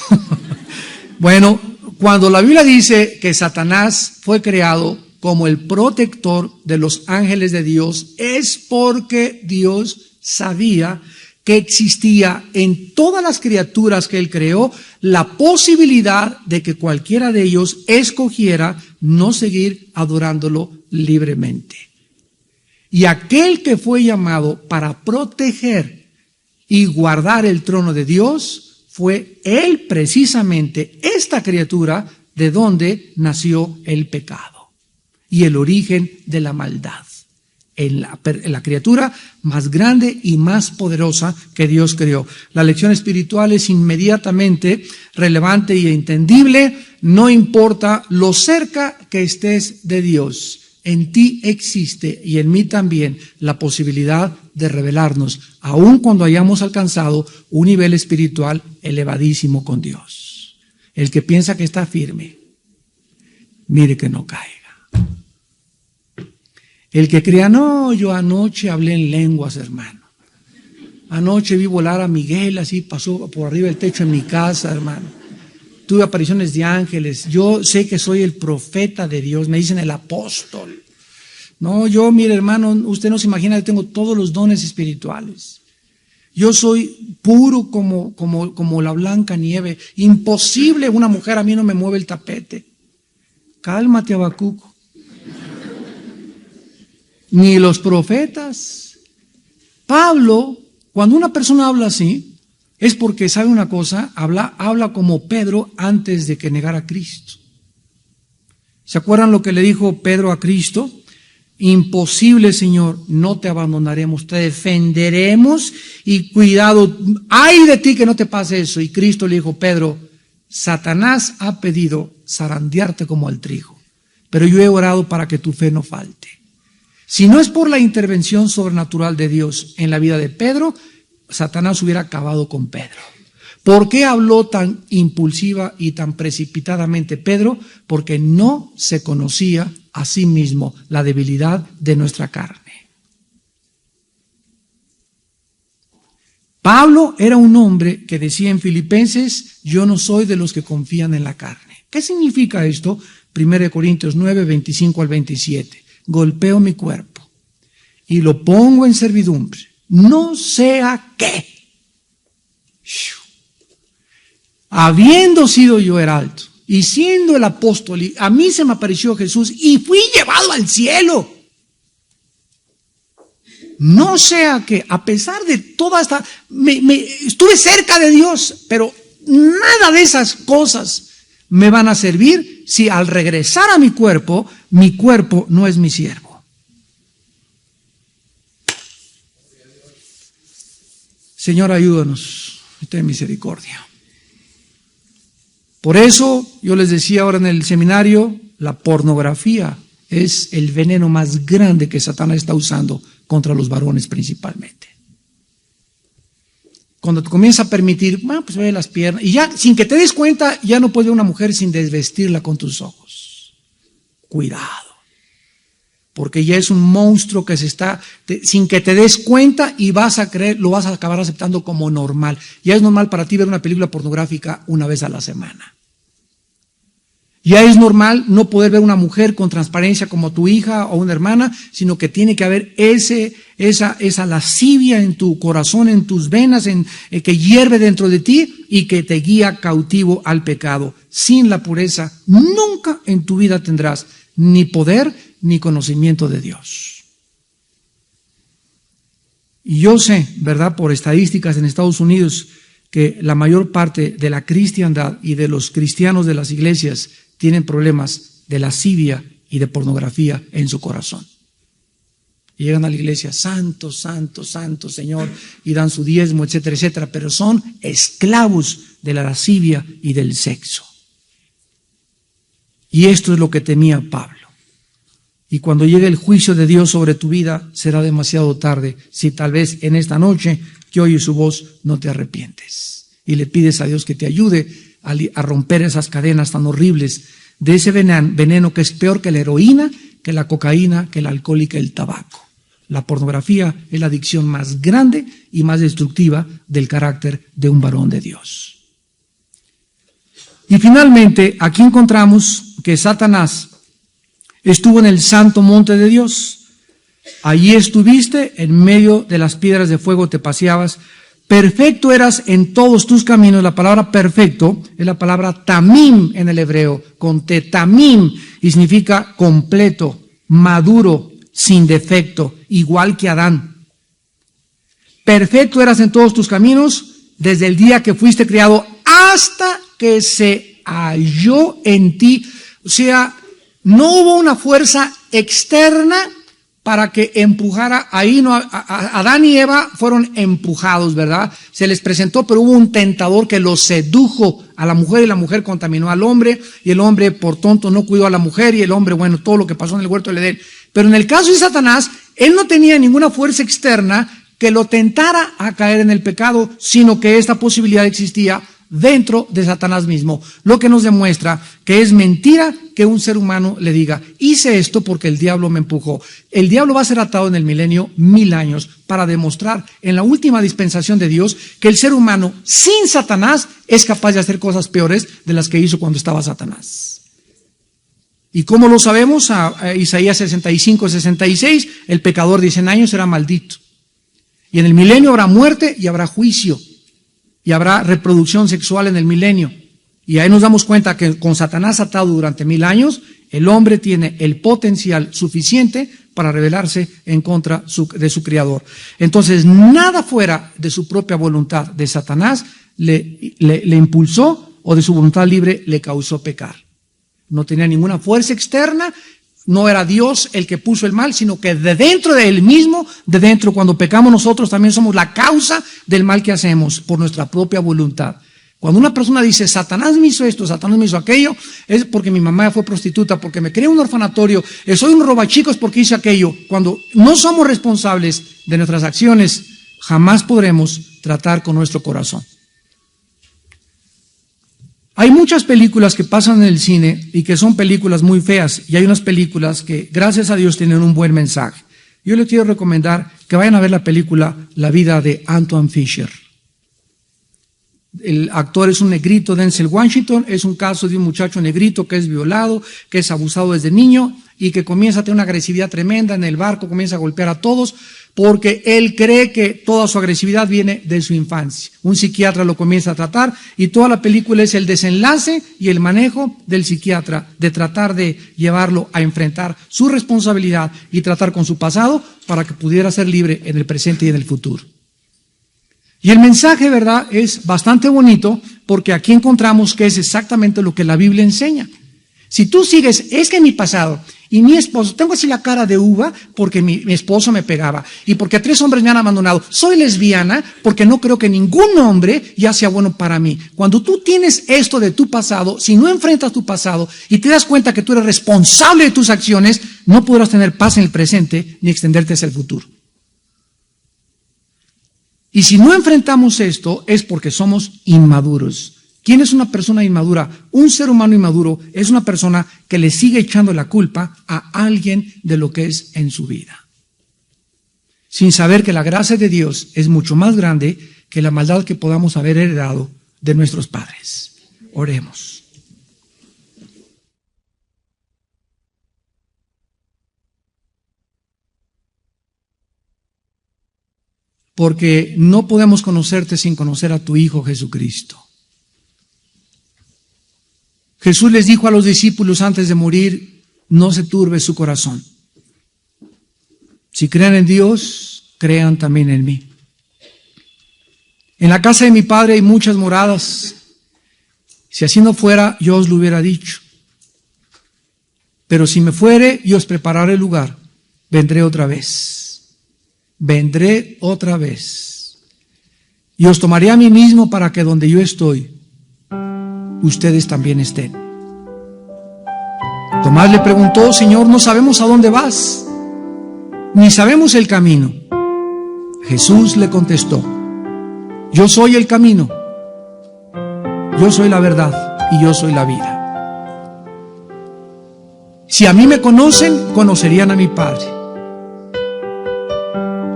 Bueno, cuando la Biblia dice que Satanás fue creado como el protector de los ángeles de Dios, es porque Dios sabía que existía en todas las criaturas que Él creó la posibilidad de que cualquiera de ellos escogiera no seguir adorándolo libremente. Y aquel que fue llamado para proteger y guardar el trono de Dios fue él, precisamente esta criatura de donde nació el pecado y el origen de la maldad, en la criatura más grande y más poderosa que Dios creó. La lección espiritual es inmediatamente relevante y entendible. No importa lo cerca que estés de Dios, en ti existe y en mí también la posibilidad de revelarnos, aun cuando hayamos alcanzado un nivel espiritual elevadísimo con Dios. El que piensa que está firme, mire que no caiga. El que crea, no, yo anoche hablé en lenguas, hermano. Anoche vi volar a Miguel, así pasó por arriba del techo en mi casa, hermano. Tuve apariciones de ángeles. Yo sé que soy el profeta de Dios, me dicen el apóstol. No, yo, mire, hermano, usted no se imagina, yo tengo todos los dones espirituales. Yo soy puro como la blanca nieve. Imposible, una mujer a mí no me mueve el tapete. Cálmate, Habacuc. Ni los profetas. Pablo, cuando una persona habla así, es porque sabe una cosa, habla como Pedro antes de que negara a Cristo. ¿Se acuerdan lo que le dijo Pedro a Cristo? Imposible, Señor, no te abandonaremos, te defenderemos y cuidado, ay de ti que no te pase eso. Y Cristo le dijo, Pedro, Satanás ha pedido zarandearte como al trigo, pero yo he orado para que tu fe no falte. Si no es por la intervención sobrenatural de Dios en la vida de Pedro, Satanás hubiera acabado con Pedro. ¿Por qué habló tan impulsiva y tan precipitadamente Pedro? Porque no se conocía a sí mismo la debilidad de nuestra carne. Pablo era un hombre que decía en Filipenses, yo no soy de los que confían en la carne. ¿Qué significa esto? 1 Corintios 9, 25 al 27. Golpeo mi cuerpo y lo pongo en servidumbre, no sea que, habiendo sido yo heraldo y siendo el apóstol, y a mí se me apareció Jesús y fui llevado al cielo. No sea que, a pesar de toda esta, estuve cerca de Dios, pero nada de esas cosas me van a servir si al regresar a mi cuerpo no es mi siervo. Señor, ayúdanos, ten misericordia. Por eso, yo les decía ahora en el seminario, la pornografía es el veneno más grande que Satanás está usando contra los varones principalmente. Cuando te comienza a permitir, pues ve las piernas, y ya, sin que te des cuenta, ya no puedes ver una mujer sin desvestirla con tus ojos. Cuidado, porque ya es un monstruo que sin que te des cuenta y vas a creer, lo vas a acabar aceptando como normal. Ya es normal para ti ver una película pornográfica una vez a la semana. Ya es normal no poder ver una mujer con transparencia como tu hija o una hermana, sino que tiene que haber esa lascivia en tu corazón, en tus venas, que hierve dentro de ti y que te guía cautivo al pecado. Sin la pureza, nunca en tu vida tendrás ni poder ni conocimiento de Dios. Y yo sé, ¿verdad?, por estadísticas en Estados Unidos, que la mayor parte de la cristiandad y de los cristianos de las iglesias tienen problemas de lascivia y de pornografía en su corazón. Y llegan a la iglesia, santo, santo, santo, Señor, y dan su diezmo, etcétera, etcétera, pero son esclavos de la lascivia y del sexo. Y esto es lo que temía Pablo. Y cuando llegue el juicio de Dios sobre tu vida, será demasiado tarde si tal vez en esta noche que oyes su voz no te arrepientes. Y le pides a Dios que te ayude a romper esas cadenas tan horribles de ese veneno que es peor que la heroína, que la cocaína, que el alcohol y que el tabaco. La pornografía es la adicción más grande y más destructiva del carácter de un varón de Dios. Y finalmente, aquí encontramos que Satanás estuvo en el santo monte de Dios. Allí estuviste, en medio de las piedras de fuego te paseabas. Perfecto eras en todos tus caminos. La palabra perfecto es la palabra tamim en el hebreo, con te tamim, y significa completo, maduro, sin defecto, igual que Adán. Perfecto eras en todos tus caminos desde el día que fuiste creado hasta que se halló en ti. O sea, no hubo una fuerza externa para que empujara, ahí no, Adán y Eva fueron empujados, ¿verdad? Se les presentó, pero hubo un tentador que los sedujo a la mujer y la mujer contaminó al hombre y el hombre por tonto no cuidó a la mujer y el hombre, bueno, todo lo que pasó en el huerto del Edén. Pero en el caso de Satanás, él no tenía ninguna fuerza externa que lo tentara a caer en el pecado, sino que esta posibilidad existía dentro de Satanás mismo, lo que nos demuestra que es mentira que un ser humano le diga, hice esto porque el diablo me empujó. El diablo va a ser atado en el milenio 1000 años para demostrar en la última dispensación de Dios que el ser humano sin Satanás es capaz de hacer cosas peores de las que hizo cuando estaba Satanás. ¿Y cómo lo sabemos? A Isaías 65, 66, el pecador de 100 años será maldito. Y en el milenio habrá muerte y habrá juicio. Y habrá reproducción sexual en el milenio. Y ahí nos damos cuenta que con Satanás atado durante 1000 años, el hombre tiene el potencial suficiente para rebelarse en contra de su Creador. Entonces, nada fuera de su propia voluntad de Satanás le impulsó o de su voluntad libre le causó pecar. No tenía ninguna fuerza externa, no era Dios el que puso el mal, sino que de dentro de él mismo, de dentro, cuando pecamos nosotros también somos la causa del mal que hacemos por nuestra propia voluntad. Cuando una persona dice, Satanás me hizo esto, Satanás me hizo aquello, es porque mi mamá fue prostituta, porque me crié en un orfanatorio, soy un robachicos porque hice aquello. Cuando no somos responsables de nuestras acciones, jamás podremos tratar con nuestro corazón. Hay muchas películas que pasan en el cine y que son películas muy feas, y hay unas películas que, gracias a Dios, tienen un buen mensaje. Yo les quiero recomendar que vayan a ver la película La vida de Anton Fisher. El actor es un negrito, Denzel Washington. Es un caso de un muchacho negrito que es violado, que es abusado desde niño y que comienza a tener una agresividad tremenda en el barco, comienza a golpear a todos porque él cree que toda su agresividad viene de su infancia. Un psiquiatra lo comienza a tratar y toda la película es el desenlace y el manejo del psiquiatra de tratar de llevarlo a enfrentar su responsabilidad y tratar con su pasado para que pudiera ser libre en el presente y en el futuro. Y el mensaje, ¿verdad?, es bastante bonito porque aquí encontramos que es exactamente lo que la Biblia enseña. Si tú sigues, es que mi pasado y mi esposo, tengo así la cara de uva porque mi esposo me pegaba y porque 3 hombres me han abandonado. Soy lesbiana porque no creo que ningún hombre ya sea bueno para mí. Cuando tú tienes esto de tu pasado, si no enfrentas tu pasado y te das cuenta que tú eres responsable de tus acciones, no podrás tener paz en el presente ni extenderte hacia el futuro. Y si no enfrentamos esto es porque somos inmaduros. ¿Quién es una persona inmadura? Un ser humano inmaduro es una persona que le sigue echando la culpa a alguien de lo que es en su vida, sin saber que la gracia de Dios es mucho más grande que la maldad que podamos haber heredado de nuestros padres. Oremos. Porque no podemos conocerte sin conocer a tu Hijo Jesucristo. Jesús les dijo a los discípulos antes de morir, no se turbe su corazón. Si creen en Dios, crean también en mí. En la casa de mi Padre hay muchas moradas. Si así no fuera, yo os lo hubiera dicho. Pero si me fuere y os prepararé el lugar, vendré otra vez. Vendré otra vez. Y os tomaré a mí mismo para que donde yo estoy, ustedes también estén. Tomás le preguntó, Señor, no sabemos a dónde vas, ni sabemos el camino. Jesús le contestó, yo soy el camino, yo soy la verdad y yo soy la vida. Si a mí me conocen, conocerían a mi Padre.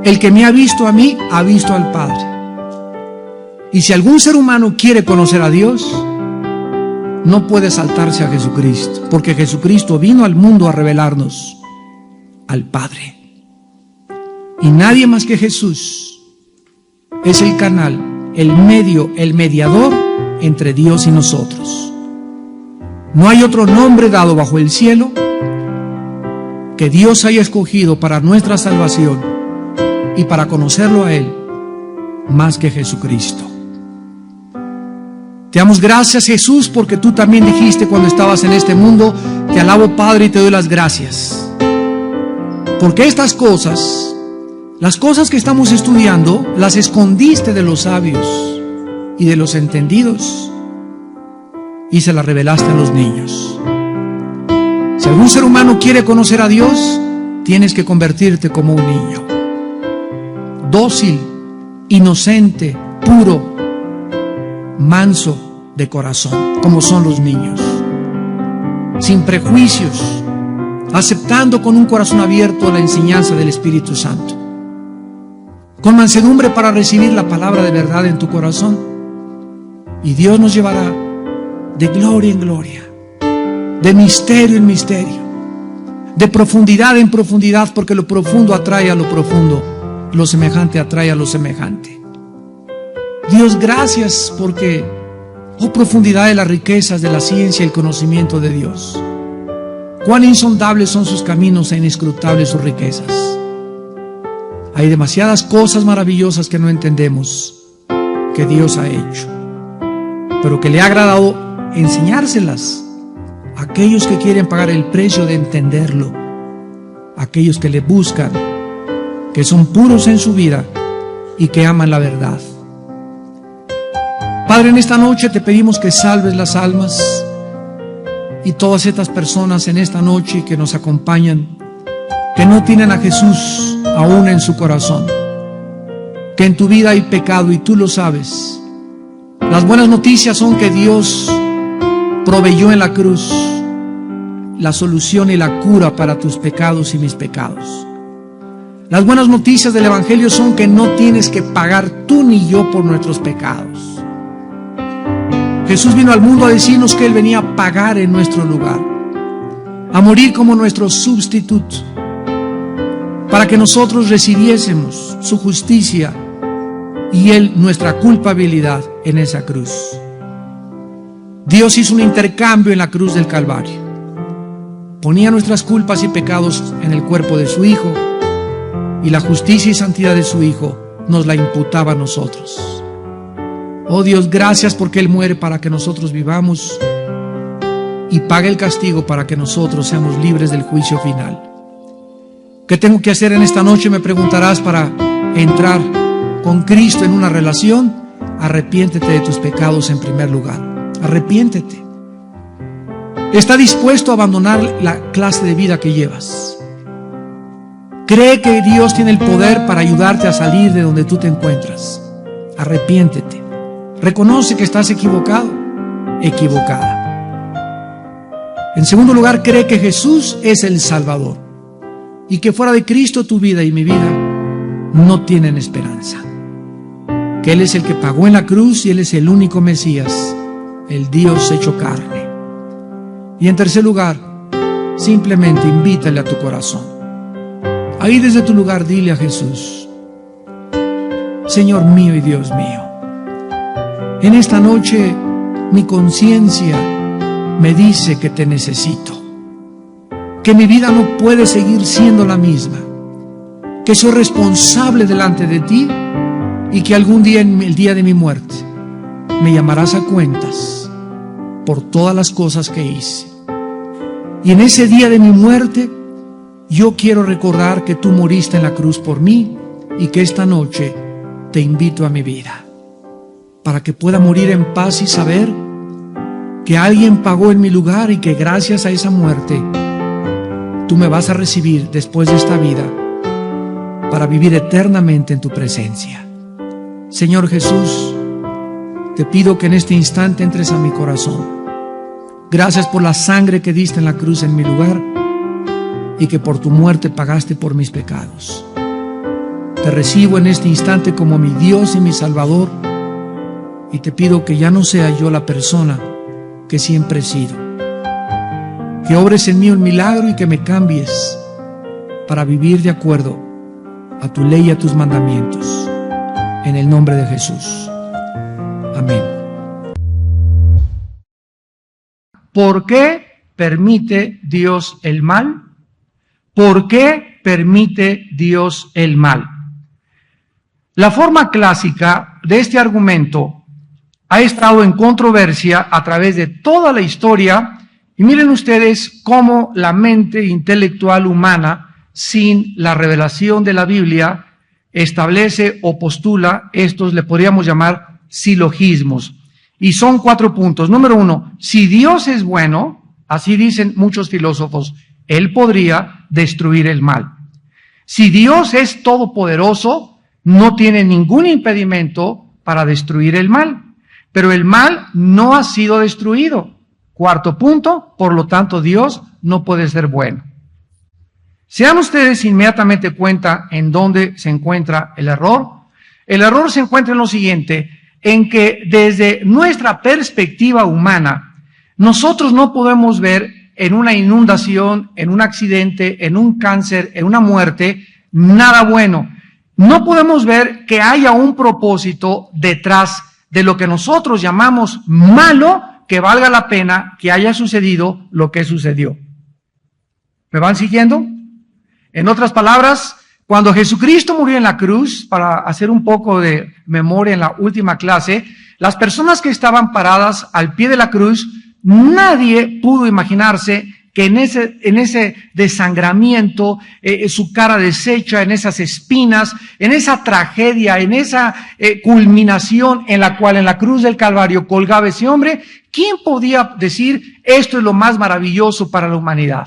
El que me ha visto a mí, ha visto al Padre. Y si algún ser humano quiere conocer a Dios, no puede saltarse a Jesucristo, porque Jesucristo vino al mundo a revelarnos al Padre. Y nadie más que Jesús es el canal, el medio, el mediador entre Dios y nosotros. No hay otro nombre dado bajo el cielo que Dios haya escogido para nuestra salvación y para conocerlo a Él más que Jesucristo. Te damos gracias, Jesús, porque tú también dijiste cuando estabas en este mundo, te alabo, Padre, y te doy las gracias. Porque estas cosas, las cosas que estamos estudiando, las escondiste de los sabios y de los entendidos y se las revelaste a los niños. Si algún ser humano quiere conocer a Dios, tienes que convertirte como un niño. Dócil, inocente, puro, manso, de corazón, como son los niños, sin prejuicios, aceptando con un corazón abierto la enseñanza del Espíritu Santo, con mansedumbre para recibir la palabra de verdad en tu corazón. Y Dios nos llevará de gloria en gloria, de misterio en misterio, de profundidad en profundidad, porque lo profundo atrae a lo profundo, lo semejante atrae a lo semejante. Dios, gracias porque, oh profundidad de las riquezas de la ciencia y el conocimiento de Dios. Cuán insondables son sus caminos e inescrutables sus riquezas. Hay demasiadas cosas maravillosas que no entendemos que Dios ha hecho, pero que le ha agradado enseñárselas a aquellos que quieren pagar el precio de entenderlo, a aquellos que le buscan, que son puros en su vida y que aman la verdad. Padre, en esta noche te pedimos que salves las almas y todas estas personas en esta noche que nos acompañan, que no tienen a Jesús aún en su corazón, que en tu vida hay pecado y tú lo sabes. Las buenas noticias son que Dios proveyó en la cruz la solución y la cura para tus pecados y mis pecados. Las buenas noticias del Evangelio son que no tienes que pagar tú ni yo por nuestros pecados. Jesús vino al mundo a decirnos que Él venía a pagar en nuestro lugar, a morir como nuestro sustituto, para que nosotros recibiésemos su justicia y Él nuestra culpabilidad en esa cruz. Dios hizo un intercambio en la cruz del Calvario. Ponía nuestras culpas y pecados en el cuerpo de su Hijo, y la justicia y santidad de su Hijo nos la imputaba a nosotros. Oh Dios, gracias porque Él muere para que nosotros vivamos y paga el castigo para que nosotros seamos libres del juicio final. ¿Qué tengo que hacer en esta noche? Me preguntarás, para entrar con Cristo en una relación. Arrepiéntete de tus pecados en primer lugar. Arrepiéntete. Está dispuesto a abandonar la clase de vida que llevas. Cree que Dios tiene el poder para ayudarte a salir de donde tú te encuentras. Arrepiéntete. Reconoce que estás equivocado, equivocada. En segundo lugar, cree que Jesús es el Salvador y que fuera de Cristo tu vida y mi vida no tienen esperanza. Que Él es el que pagó en la cruz y Él es el único Mesías, el Dios hecho carne. Y en tercer lugar, simplemente invítale a tu corazón. Ahí desde tu lugar dile a Jesús: Señor mío y Dios mío, en esta noche mi conciencia me dice que te necesito, que mi vida no puede seguir siendo la misma, que soy responsable delante de ti y que algún día, en el día de mi muerte, me llamarás a cuentas por todas las cosas que hice. Y en ese día de mi muerte, yo quiero recordar que tú moriste en la cruz por mí y que esta noche te invito a mi vida, para que pueda morir en paz y saber que alguien pagó en mi lugar y que gracias a esa muerte tú me vas a recibir después de esta vida para vivir eternamente en tu presencia. Señor Jesús, te pido que en este instante entres a mi corazón. Gracias por la sangre que diste en la cruz en mi lugar y que por tu muerte pagaste por mis pecados. Te recibo en este instante como mi Dios y mi Salvador, y te pido que ya no sea yo la persona que siempre he sido. Que obres en mí un milagro y que me cambies para vivir de acuerdo a tu ley y a tus mandamientos. En el nombre de Jesús. Amén. ¿Por qué permite Dios el mal? ¿Por qué permite Dios el mal? La forma clásica de este argumento ha estado en controversia a través de toda la historia, y miren ustedes cómo la mente intelectual humana, sin la revelación de la Biblia, establece o postula estos, le podríamos llamar silogismos, y son 4 puntos. Número 1, si Dios es bueno, así dicen muchos filósofos, Él podría destruir el mal. Si Dios es todopoderoso, no tiene ningún impedimento para destruir el mal. pero el mal no ha sido destruido. Cuarto punto, por lo tanto Dios no puede ser bueno. Se dan ustedes inmediatamente cuenta en dónde se encuentra el error. El error se encuentra en lo siguiente, en que desde nuestra perspectiva humana, nosotros no podemos ver en una inundación, en un accidente, en un cáncer, en una muerte, nada bueno. No podemos ver que haya un propósito detrás de lo que nosotros llamamos malo, que valga la pena que haya sucedido lo que sucedió. ¿Me van siguiendo? En otras palabras, cuando Jesucristo murió en la cruz, para hacer un poco de memoria en la última clase, las personas que estaban paradas al pie de la cruz, nadie pudo imaginarse que en ese desangramiento, su cara deshecha, en esas espinas, en esa tragedia, en esa culminación en la cual en la cruz del Calvario colgaba ese hombre, ¿quién podía decir esto es lo más maravilloso para la humanidad?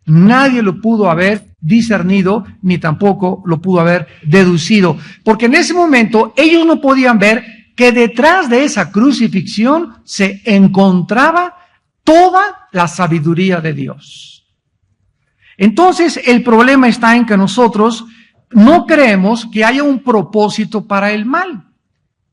Nadie lo pudo haber discernido, ni tampoco lo pudo haber deducido, porque en ese momento ellos no podían ver que detrás de esa crucifixión se encontraba toda la sabiduría de Dios. Entonces, el problema está en que nosotros no creemos que haya un propósito para el mal.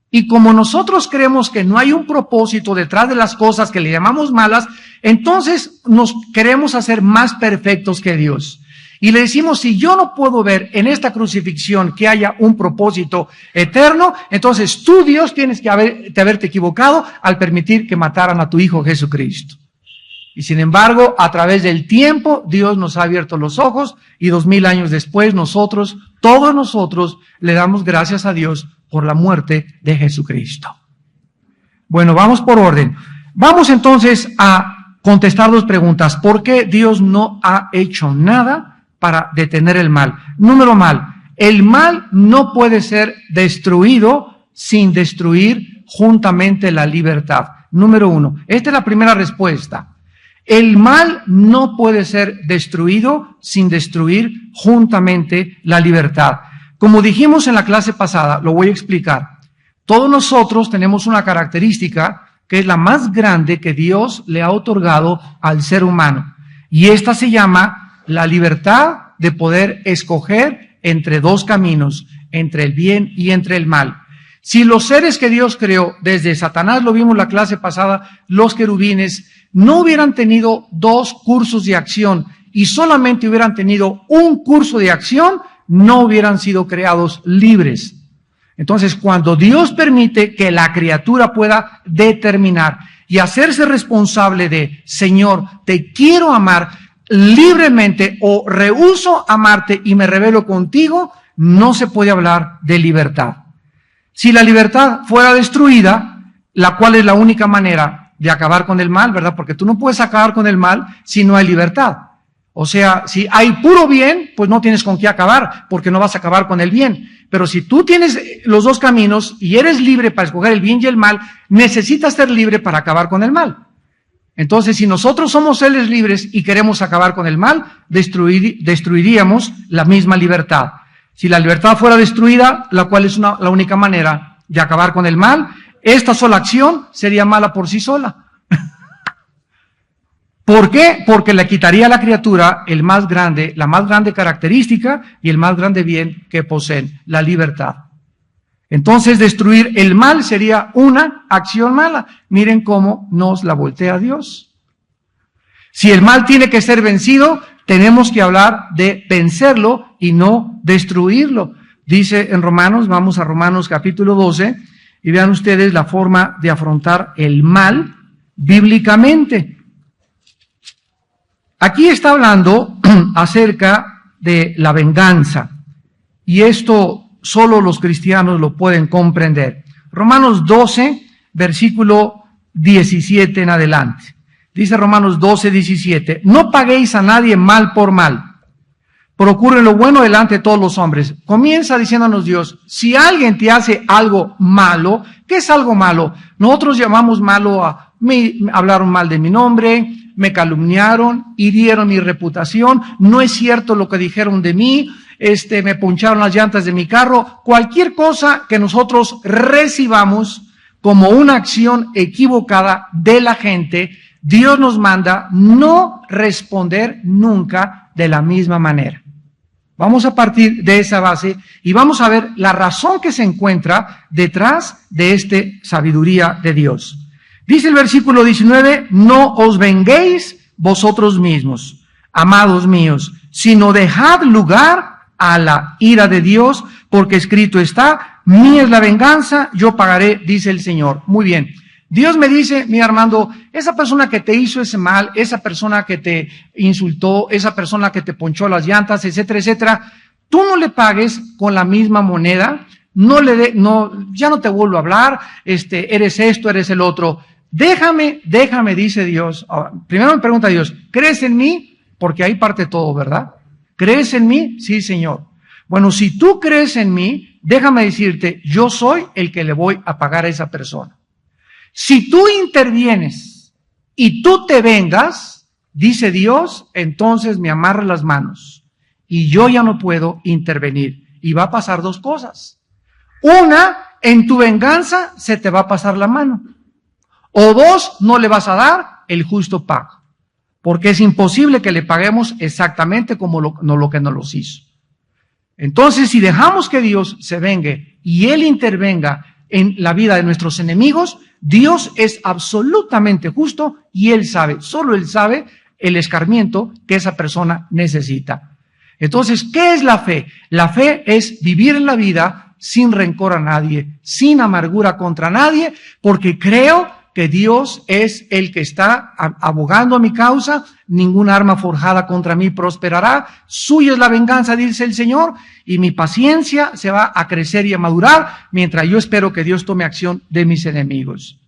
Y como nosotros creemos que no hay un propósito detrás de las cosas que le llamamos malas, entonces nos queremos hacer más perfectos que Dios. Y le decimos, si yo no puedo ver en esta crucifixión que haya un propósito eterno, entonces tú, Dios, tienes que haberte equivocado al permitir que mataran a tu Hijo Jesucristo. Y sin embargo, a través del tiempo, Dios nos ha abierto los ojos y 2000 años después nosotros, todos nosotros, le damos gracias a Dios por la muerte de Jesucristo. Bueno, vamos por orden. Vamos entonces a contestar dos preguntas. ¿Por qué Dios no ha hecho nada para detener el mal? Número mal, el mal no puede ser destruido sin destruir juntamente la libertad. Número uno, esta es la primera respuesta. El mal no puede ser destruido sin destruir juntamente la libertad. Como dijimos en la clase pasada, lo voy a explicar. Todos nosotros tenemos una característica que es la más grande que Dios le ha otorgado al ser humano. Y esta se llama la libertad de poder escoger entre dos caminos, entre el bien y entre el mal. Si los seres que Dios creó, desde Satanás, lo vimos en la clase pasada, los querubines, no hubieran tenido dos cursos de acción y solamente hubieran tenido un curso de acción, no hubieran sido creados libres. Entonces, cuando Dios permite que la criatura pueda determinar y hacerse responsable de, Señor, te quiero amar libremente o rehúso amarte y me rebelo contigo, no se puede hablar de libertad. Si la libertad fuera destruida, la cual es la única manera de acabar con el mal, ¿verdad? Porque tú no puedes acabar con el mal si no hay libertad. O sea, si hay puro bien, pues no tienes con qué acabar, porque no vas a acabar con el bien. Pero si tú tienes los dos caminos y eres libre para escoger el bien y el mal, necesitas ser libre para acabar con el mal. Entonces, si nosotros somos seres libres y queremos acabar con el mal, destruiríamos la misma libertad. Si la libertad fuera destruida, la cual es la única manera de acabar con el mal, esta sola acción sería mala por sí sola. ¿Por qué? Porque le quitaría a la criatura la más grande característica y el más grande bien que poseen, la libertad. Entonces, destruir el mal sería una acción mala. Miren cómo nos la voltea Dios. Si el mal tiene que ser vencido, tenemos que hablar de vencerlo y no destruirlo. Dice en Romanos, vamos a Romanos capítulo 12, y vean ustedes la forma de afrontar el mal bíblicamente. Aquí está hablando acerca de la venganza, y esto solo los cristianos lo pueden comprender. Romanos 12, versículo 17 en adelante. Dice Romanos 12, 17, no paguéis a nadie mal por mal, procuren lo bueno delante de todos los hombres. Comienza diciéndonos Dios, si alguien te hace algo malo, ¿qué es algo malo? Nosotros llamamos malo a hablaron mal de mi nombre, me calumniaron, hirieron mi reputación, no es cierto lo que dijeron de mí, me poncharon las llantas de mi carro, cualquier cosa que nosotros recibamos como una acción equivocada de la gente, Dios nos manda no responder nunca de la misma manera. Vamos a partir de esa base y vamos a ver la razón que se encuentra detrás de esta sabiduría de Dios. Dice el versículo 19, no os venguéis vosotros mismos, amados míos, sino dejad lugar a la ira de Dios, porque escrito está, mía es la venganza, yo pagaré, dice el Señor. Muy bien. Dios me dice, mira Armando, esa persona que te hizo ese mal, esa persona que te insultó, esa persona que te ponchó las llantas, etcétera, etcétera, tú no le pagues con la misma moneda, ya no te vuelvo a hablar, eres esto, eres el otro. Déjame, dice Dios. Ahora, primero me pregunta Dios, ¿crees en mí? Porque ahí parte todo, ¿verdad? ¿Crees en mí? Sí, Señor. Bueno, si tú crees en mí, déjame decirte, yo soy el que le voy a pagar a esa persona. Si tú intervienes y tú te vengas, dice Dios, entonces me amarras las manos y yo ya no puedo intervenir. Y va a pasar dos cosas. Una, en tu venganza se te va a pasar la mano. O dos, no le vas a dar el justo pago. Porque es imposible que le paguemos exactamente como lo que nos los hizo. Entonces, si dejamos que Dios se vengue y Él intervenga en la vida de nuestros enemigos, Dios es absolutamente justo y Él sabe, solo Él sabe el escarmiento que esa persona necesita. Entonces, ¿qué es la fe? La fe es vivir en la vida sin rencor a nadie, sin amargura contra nadie, porque creo que Dios es el que está abogando a mi causa, ninguna arma forjada contra mí prosperará, suya es la venganza, dice el Señor, y mi paciencia se va a crecer y a madurar, mientras yo espero que Dios tome acción de mis enemigos.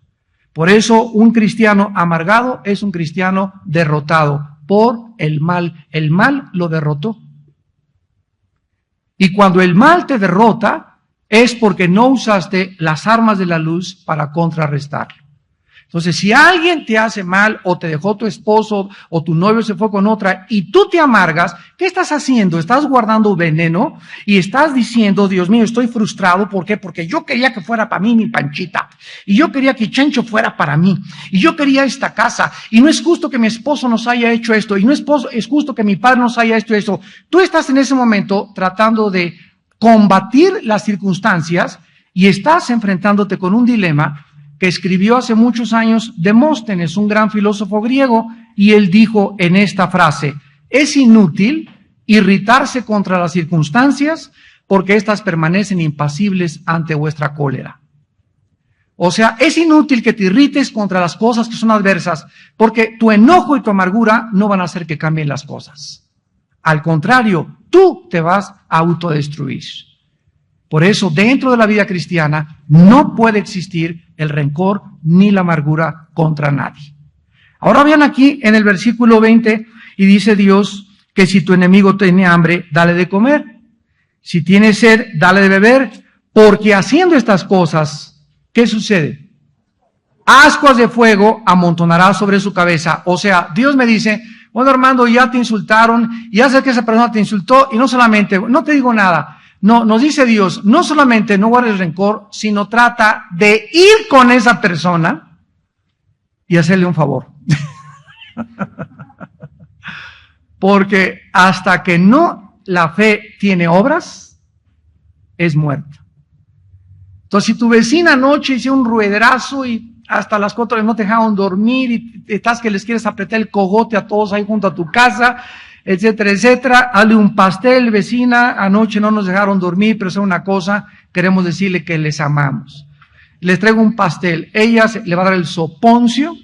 Por eso, un cristiano amargado es un cristiano derrotado por el mal. El mal lo derrotó. Y cuando el mal te derrota, es porque no usaste las armas de la luz para contrarrestarlo. Entonces, si alguien te hace mal o te dejó tu esposo o tu novio se fue con otra y tú te amargas, ¿qué estás haciendo? Estás guardando veneno y estás diciendo, Dios mío, estoy frustrado. ¿Por qué? Porque yo quería que fuera para mí mi Panchita y yo quería que Chencho fuera para mí y yo quería esta casa y no es justo que mi esposo nos haya hecho esto y no es justo que mi padre nos haya hecho esto. Tú estás en ese momento tratando de combatir las circunstancias y estás enfrentándote con un dilema que escribió hace muchos años Demóstenes, un gran filósofo griego, y él dijo en esta frase, es inútil irritarse contra las circunstancias porque éstas permanecen impasibles ante vuestra cólera. O sea, es inútil que te irrites contra las cosas que son adversas porque tu enojo y tu amargura no van a hacer que cambien las cosas. Al contrario, tú te vas a autodestruir. Por eso, dentro de la vida cristiana, no puede existir el rencor ni la amargura contra nadie. Ahora vean aquí en el versículo 20, y dice Dios que si tu enemigo tiene hambre, dale de comer. Si tiene sed, dale de beber, porque haciendo estas cosas, ¿qué sucede? Ascuas de fuego amontonará sobre su cabeza. O sea, Dios me dice, bueno Armando, ya te insultaron, ya sé que esa persona te insultó, y no solamente, no te digo nada. No, nos dice Dios, no solamente no guardes rencor, sino trata de ir con esa persona y hacerle un favor. Porque hasta que no la fe tiene obras, es muerta. Entonces, si tu vecina anoche hizo un ruederazo y hasta las 4 no te dejaron dormir y estás que les quieres apretar el cogote a todos ahí junto a tu casa, etcétera, etcétera, hazle un pastel, vecina, anoche no nos dejaron dormir, pero es una cosa, queremos decirle que les amamos. Les traigo un pastel, ella le va a dar el soponcio,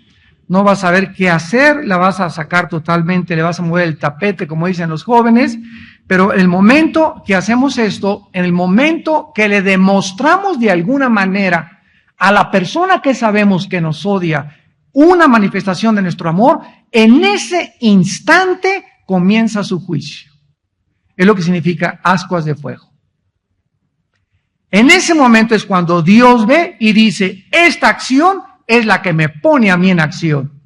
no va a saber qué hacer, la vas a sacar totalmente, le vas a mover el tapete, como dicen los jóvenes, pero el momento que hacemos esto, en el momento que le demostramos de alguna manera a la persona que sabemos que nos odia una manifestación de nuestro amor, en ese instante comienza su juicio. Es lo que significa ascuas de fuego. En ese momento es cuando Dios ve y dice, esta acción es la que me pone a mí en acción.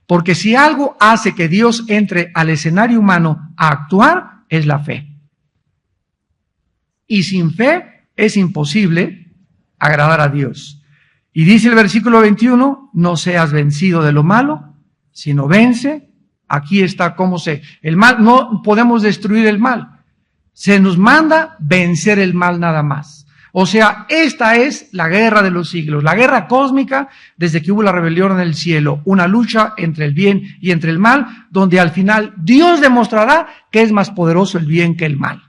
Porque si algo hace que Dios entre al escenario humano a actuar, es la fe. Y sin fe es imposible agradar a Dios. Y dice el versículo 21, no seas vencido de lo malo, sino vence. Aquí está el mal, no podemos destruir el mal. Se nos manda vencer el mal nada más. O sea, esta es la guerra de los siglos, la guerra cósmica desde que hubo la rebelión en el cielo, una lucha entre el bien y entre el mal, donde al final Dios demostrará que es más poderoso el bien que el mal.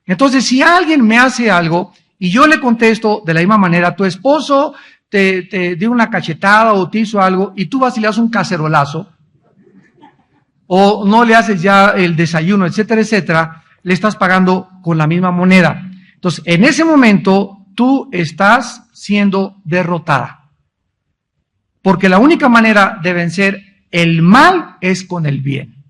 Entonces, si alguien me hace algo y yo le contesto de la misma manera, tu esposo te dio una cachetada o te hizo algo y tú vas y le das un cacerolazo, o no le haces ya el desayuno, etcétera, etcétera, le estás pagando con la misma moneda. Entonces, en ese momento, tú estás siendo derrotada. Porque la única manera de vencer el mal es con el bien.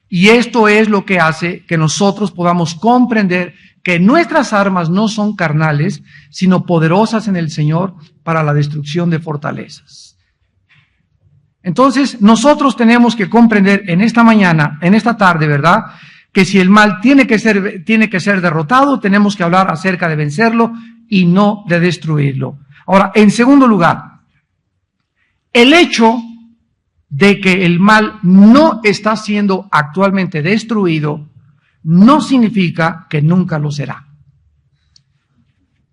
Y esto es lo que hace que nosotros podamos comprender que nuestras armas no son carnales, sino poderosas en el Señor para la destrucción de fortalezas. Entonces, nosotros tenemos que comprender en esta mañana, en esta tarde, ¿verdad?, que si el mal tiene que ser derrotado, tenemos que hablar acerca de vencerlo y no de destruirlo. Ahora, en segundo lugar, el hecho de que el mal no está siendo actualmente destruido no significa que nunca lo será.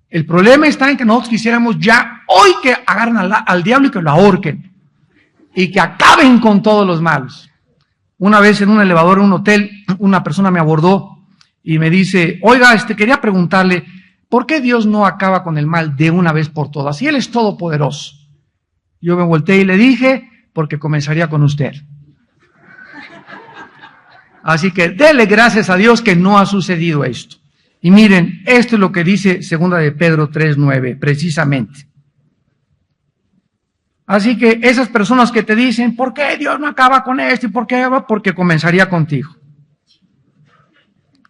El problema está en que nosotros quisiéramos ya hoy que agarren al diablo y que lo ahorquen y que acaben con todos los malos. Una vez en un elevador en un hotel, una persona me abordó y me dice, oiga, quería preguntarle, ¿por qué Dios no acaba con el mal de una vez por todas? Si Él es todopoderoso. Yo me volteé y le dije, porque comenzaría con usted. Así que dele gracias a Dios que no ha sucedido esto. Y miren, esto es lo que dice 2 de Pedro 3:9, precisamente. Así que esas personas que te dicen, ¿por qué Dios no acaba con esto? ¿Y por qué? Porque comenzaría contigo.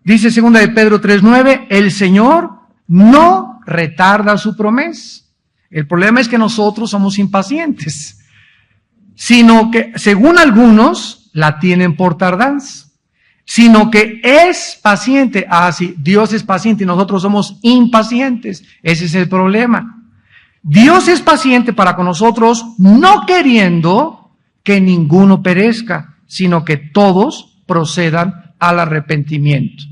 Dice 2 de Pedro 3:9, el Señor no retarda su promesa. El problema es que nosotros somos impacientes, sino que, según algunos, la tienen por tardanza, sino que es paciente. Ah, sí, Dios es paciente y nosotros somos impacientes. Ese es el problema. Dios es paciente para con nosotros, no queriendo que ninguno perezca, sino que todos procedan al arrepentimiento.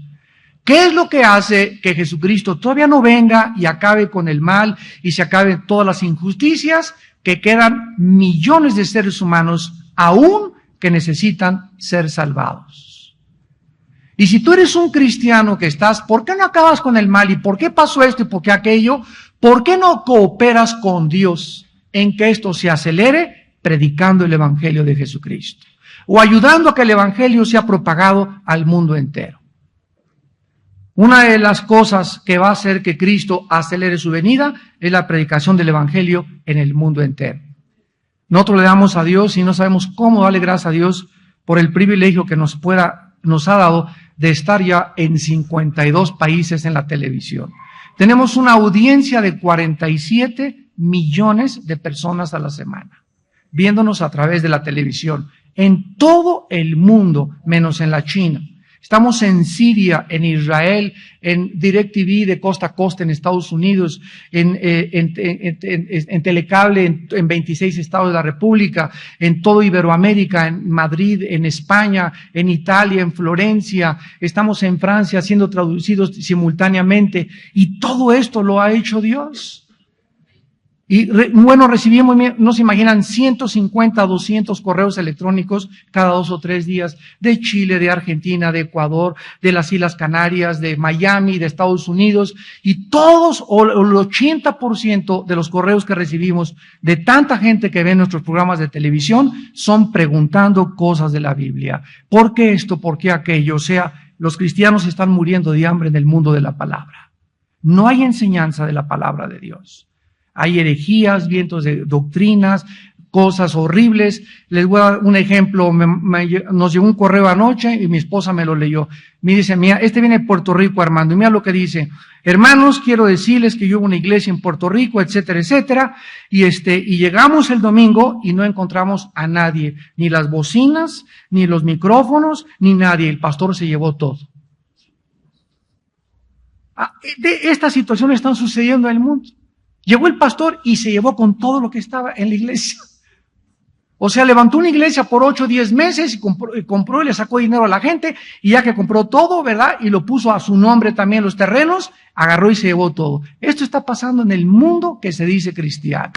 ¿Qué es lo que hace que Jesucristo todavía no venga y acabe con el mal y se acaben todas las injusticias? Que quedan millones de seres humanos aún que necesitan ser salvados. Y si tú eres un cristiano que estás, ¿por qué no acabas con el mal? ¿Y por qué pasó esto y por qué aquello? ¿Por qué no cooperas con Dios en que esto se acelere predicando el Evangelio de Jesucristo? O ayudando a que el Evangelio sea propagado al mundo entero. Una de las cosas que va a hacer que Cristo acelere su venida es la predicación del Evangelio en el mundo entero. Nosotros le damos a Dios y no sabemos cómo darle gracias a Dios por el privilegio que nos ha dado de estar ya en 52 países en la televisión. Tenemos una audiencia de 47 millones de personas a la semana, viéndonos a través de la televisión, en todo el mundo, menos en la China. Estamos en Siria, en Israel, en DirecTV de costa a costa en Estados Unidos, en Telecable en 26 estados de la República, en todo Iberoamérica, en Madrid, en España, en Italia, en Florencia. Estamos en Francia siendo traducidos simultáneamente. Y todo esto lo ha hecho Dios. Y recibimos, no se imaginan, 150, 200 correos electrónicos cada 2 o 3 días de Chile, de Argentina, de Ecuador, de las Islas Canarias, de Miami, de Estados Unidos, y todos, o el 80% de los correos que recibimos de tanta gente que ve nuestros programas de televisión son preguntando cosas de la Biblia. ¿Por qué esto? ¿Por qué aquello? O sea, los cristianos están muriendo de hambre en el mundo de la palabra. No hay enseñanza de la palabra de Dios. Hay herejías, vientos de doctrinas, cosas horribles. Les voy a dar un ejemplo. Nos llegó un correo anoche y mi esposa me lo leyó. Me dice, mira, viene de Puerto Rico, Armando. Y mira lo que dice. Hermanos, quiero decirles que yo hubo una iglesia en Puerto Rico, etcétera, etcétera. Y llegamos el domingo y no encontramos a nadie. Ni las bocinas, ni los micrófonos, ni nadie. El pastor se llevó todo. Estas situaciones están sucediendo en el mundo. Llegó el pastor y se llevó con todo lo que estaba en la iglesia. O sea, levantó una iglesia por 8 o 10 meses y compró y le sacó dinero a la gente, y ya que compró todo, ¿verdad? Y lo puso a su nombre también los terrenos, agarró y se llevó todo. Esto está pasando en el mundo que se dice cristiano.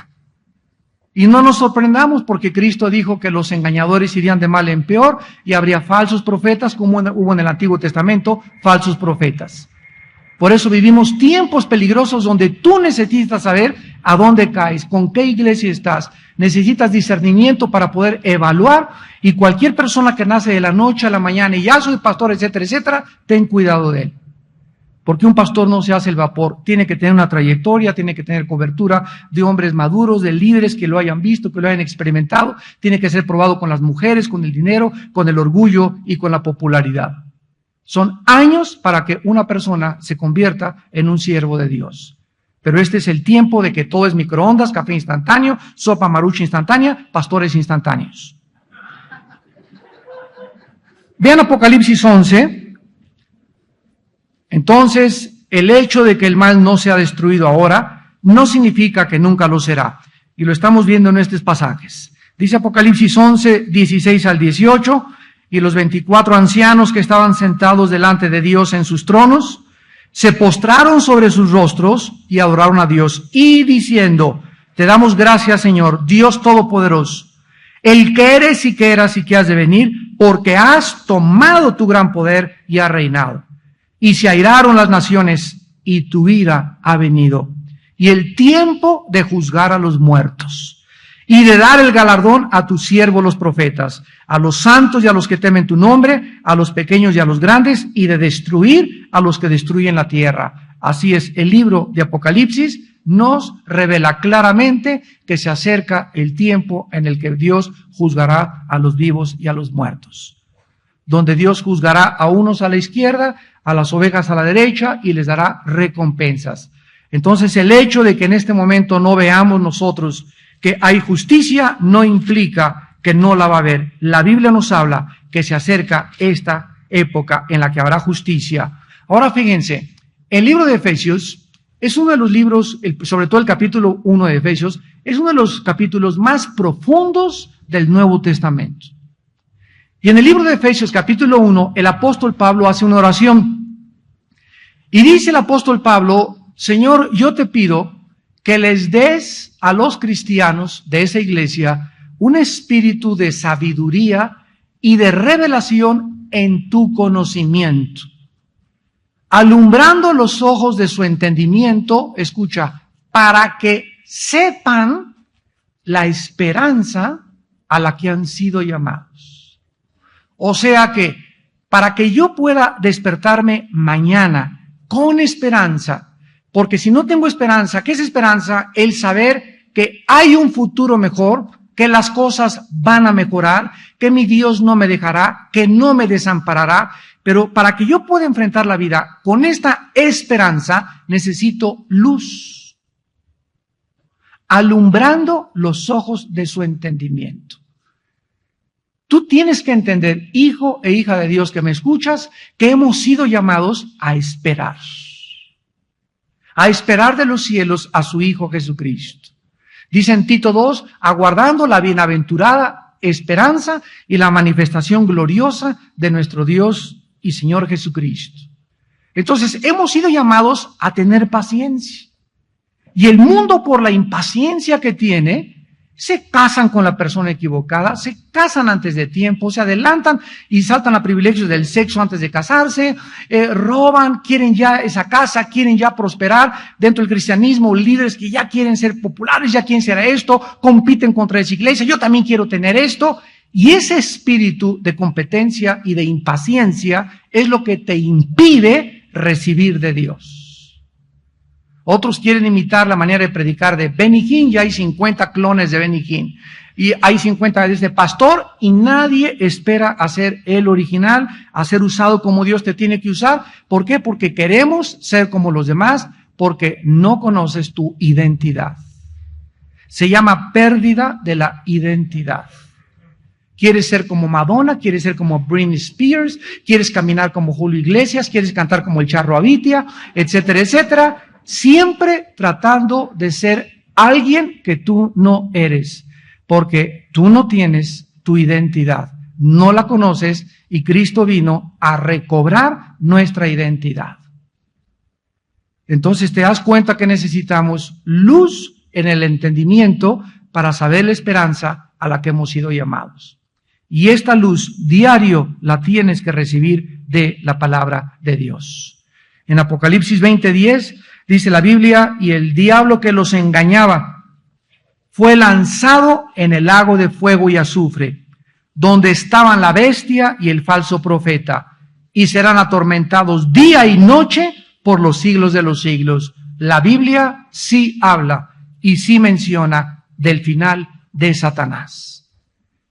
Y no nos sorprendamos, porque Cristo dijo que los engañadores irían de mal en peor y habría falsos profetas, como hubo en el Antiguo Testamento, falsos profetas. Por eso vivimos tiempos peligrosos donde tú necesitas saber a dónde caes, con qué iglesia estás. Necesitas discernimiento para poder evaluar, y cualquier persona que nace de la noche a la mañana y ya soy pastor, etcétera, etcétera, ten cuidado de él. Porque un pastor no se hace el vapor, tiene que tener una trayectoria, tiene que tener cobertura de hombres maduros, de líderes que lo hayan visto, que lo hayan experimentado, tiene que ser probado con las mujeres, con el dinero, con el orgullo y con la popularidad. Son años para que una persona se convierta en un siervo de Dios. Pero este es el tiempo de que todo es microondas, café instantáneo, sopa marucha instantánea, pastores instantáneos. Vean Apocalipsis 11. Entonces, el hecho de que el mal no sea destruido ahora no significa que nunca lo será. Y lo estamos viendo en estos pasajes. Dice Apocalipsis 11, 16 al 18, y los 24 ancianos que estaban sentados delante de Dios en sus tronos, se postraron sobre sus rostros y adoraron a Dios, y diciendo: te damos gracias, Señor, Dios Todopoderoso, el que eres y que eras y que has de venir, porque has tomado tu gran poder y has reinado. Y se airaron las naciones, y tu ira ha venido, y el tiempo de juzgar a los muertos, y de dar el galardón a tus siervos los profetas, a los santos y a los que temen tu nombre, a los pequeños y a los grandes, y de destruir a los que destruyen la tierra. Así es, el libro de Apocalipsis nos revela claramente que se acerca el tiempo en el que Dios juzgará a los vivos y a los muertos, donde Dios juzgará a unos a la izquierda, a las ovejas a la derecha, y les dará recompensas. Entonces, el hecho de que en este momento no veamos nosotros que hay justicia no implica que no la va a haber. La Biblia nos habla que se acerca esta época en la que habrá justicia. Ahora fíjense, el libro de Efesios es uno de los libros, sobre todo el capítulo 1 de Efesios, es uno de los capítulos más profundos del Nuevo Testamento. Y en el libro de Efesios, capítulo 1, el apóstol Pablo hace una oración. Y dice el apóstol Pablo: Señor, yo te pido que les des a los cristianos de esa iglesia un espíritu de sabiduría y de revelación en tu conocimiento, alumbrando los ojos de su entendimiento, escucha, para que sepan la esperanza a la que han sido llamados. O sea que, para que yo pueda despertarme mañana con esperanza, porque si no tengo esperanza, ¿qué es esperanza? El saber que hay un futuro mejor, que las cosas van a mejorar, que mi Dios no me dejará, que no me desamparará. Pero para que yo pueda enfrentar la vida con esta esperanza, necesito luz, alumbrando los ojos de su entendimiento. Tú tienes que entender, hijo e hija de Dios que me escuchas, que hemos sido llamados a esperar de los cielos a su Hijo Jesucristo. Dice en Tito 2, aguardando la bienaventurada esperanza y la manifestación gloriosa de nuestro Dios y Señor Jesucristo. Entonces, hemos sido llamados a tener paciencia. Y el mundo, por la impaciencia que tiene, se casan con la persona equivocada, se casan antes de tiempo, se adelantan y saltan a privilegios del sexo antes de casarse, roban, quieren ya esa casa, quieren ya prosperar dentro del cristianismo, líderes que ya quieren ser populares, ya quieren ser esto, compiten contra esa iglesia, yo también quiero tener esto. Y ese espíritu de competencia y de impaciencia es lo que te impide recibir de Dios. Otros quieren imitar la manera de predicar de Benny Hinn, y hay 50 clones de Benny Hinn. Y hay 50 de este pastor, y nadie espera a ser el original, a ser usado como Dios te tiene que usar. ¿Por qué? Porque queremos ser como los demás, porque no conoces tu identidad. Se llama pérdida de la identidad. ¿Quieres ser como Madonna? ¿Quieres ser como Britney Spears? ¿Quieres caminar como Julio Iglesias? ¿Quieres cantar como el Charro Avitia? Etcétera, etcétera. Siempre tratando de ser alguien que tú no eres, porque tú no tienes tu identidad, no la conoces y Cristo vino a recobrar nuestra identidad. Entonces te das cuenta que necesitamos luz en el entendimiento para saber la esperanza a la que hemos sido llamados. Y esta luz diario la tienes que recibir de la palabra de Dios. En Apocalipsis 20:10 dice la Biblia, y el diablo que los engañaba fue lanzado en el lago de fuego y azufre, donde estaban la bestia y el falso profeta, y serán atormentados día y noche por los siglos de los siglos. La Biblia sí habla y sí menciona del final de Satanás.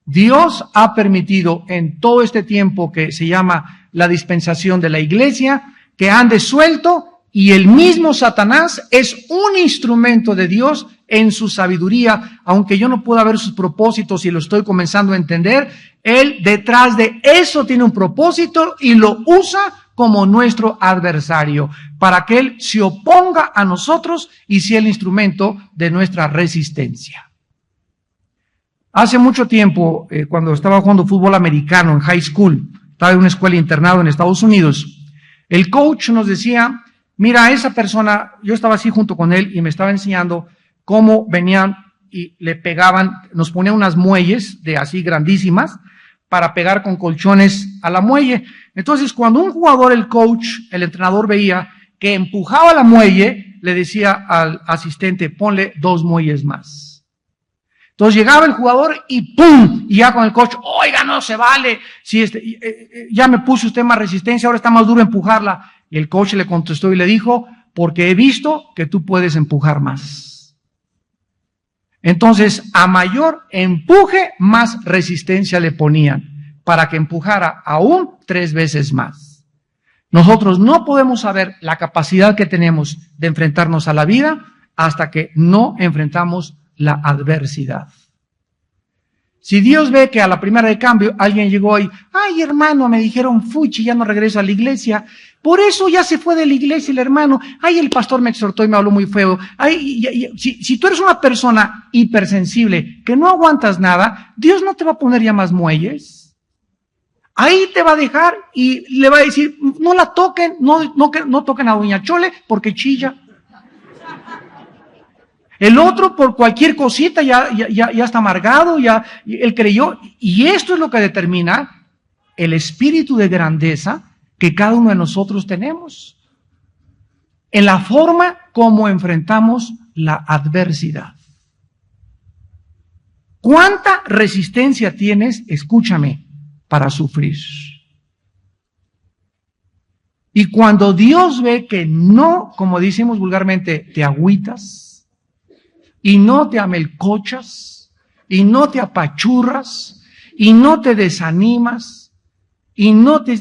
Dios ha permitido en todo este tiempo que se llama la dispensación de la iglesia, que ande suelto, y el mismo Satanás es un instrumento de Dios en su sabiduría, aunque yo no pueda ver sus propósitos y lo estoy comenzando a entender. Él detrás de eso tiene un propósito y lo usa como nuestro adversario, para que Él se oponga a nosotros y sea el instrumento de nuestra resistencia. Hace mucho tiempo, cuando estaba jugando fútbol americano en high school, estaba en una escuela internado en Estados Unidos, el coach nos decía, mira, esa persona, yo estaba así junto con él y me estaba enseñando cómo venían y le pegaban, nos ponían unas muelles de así grandísimas para pegar con colchones a la muelle. Entonces, cuando un jugador, el coach, el entrenador veía que empujaba la muelle, le decía al asistente, ponle 2 muelles más. Entonces llegaba el jugador y ¡pum! Y ya con el coach, oiga, no se vale, si ya me puso usted más resistencia, ahora está más duro empujarla. Y el coach le contestó y le dijo, porque he visto que tú puedes empujar más. Entonces, a mayor empuje, más resistencia le ponían, para que empujara aún 3 veces más. Nosotros no podemos saber la capacidad que tenemos de enfrentarnos a la vida hasta que no enfrentamos la adversidad. Si Dios ve que a la primera de cambio alguien llegó y, ay hermano, me dijeron fuchi, ya no regreso a la iglesia, por eso ya se fue de la iglesia el hermano, ay el pastor me exhortó y me habló muy feo, ay, si tú eres una persona hipersensible, que no aguantas nada, Dios no te va a poner ya más muelles. Ahí te va a dejar y le va a decir, no la toquen, no toquen a doña Chole porque chilla. El otro por cualquier cosita ya está amargado, ya él creyó. Y esto es lo que determina el espíritu de grandeza que cada uno de nosotros tenemos. En la forma como enfrentamos la adversidad. ¿Cuánta resistencia tienes, escúchame, para sufrir? Y cuando Dios ve que no, como decimos vulgarmente, te agüitas, y no te amelcochas, y no te apachurras, y no te desanimas, y no te,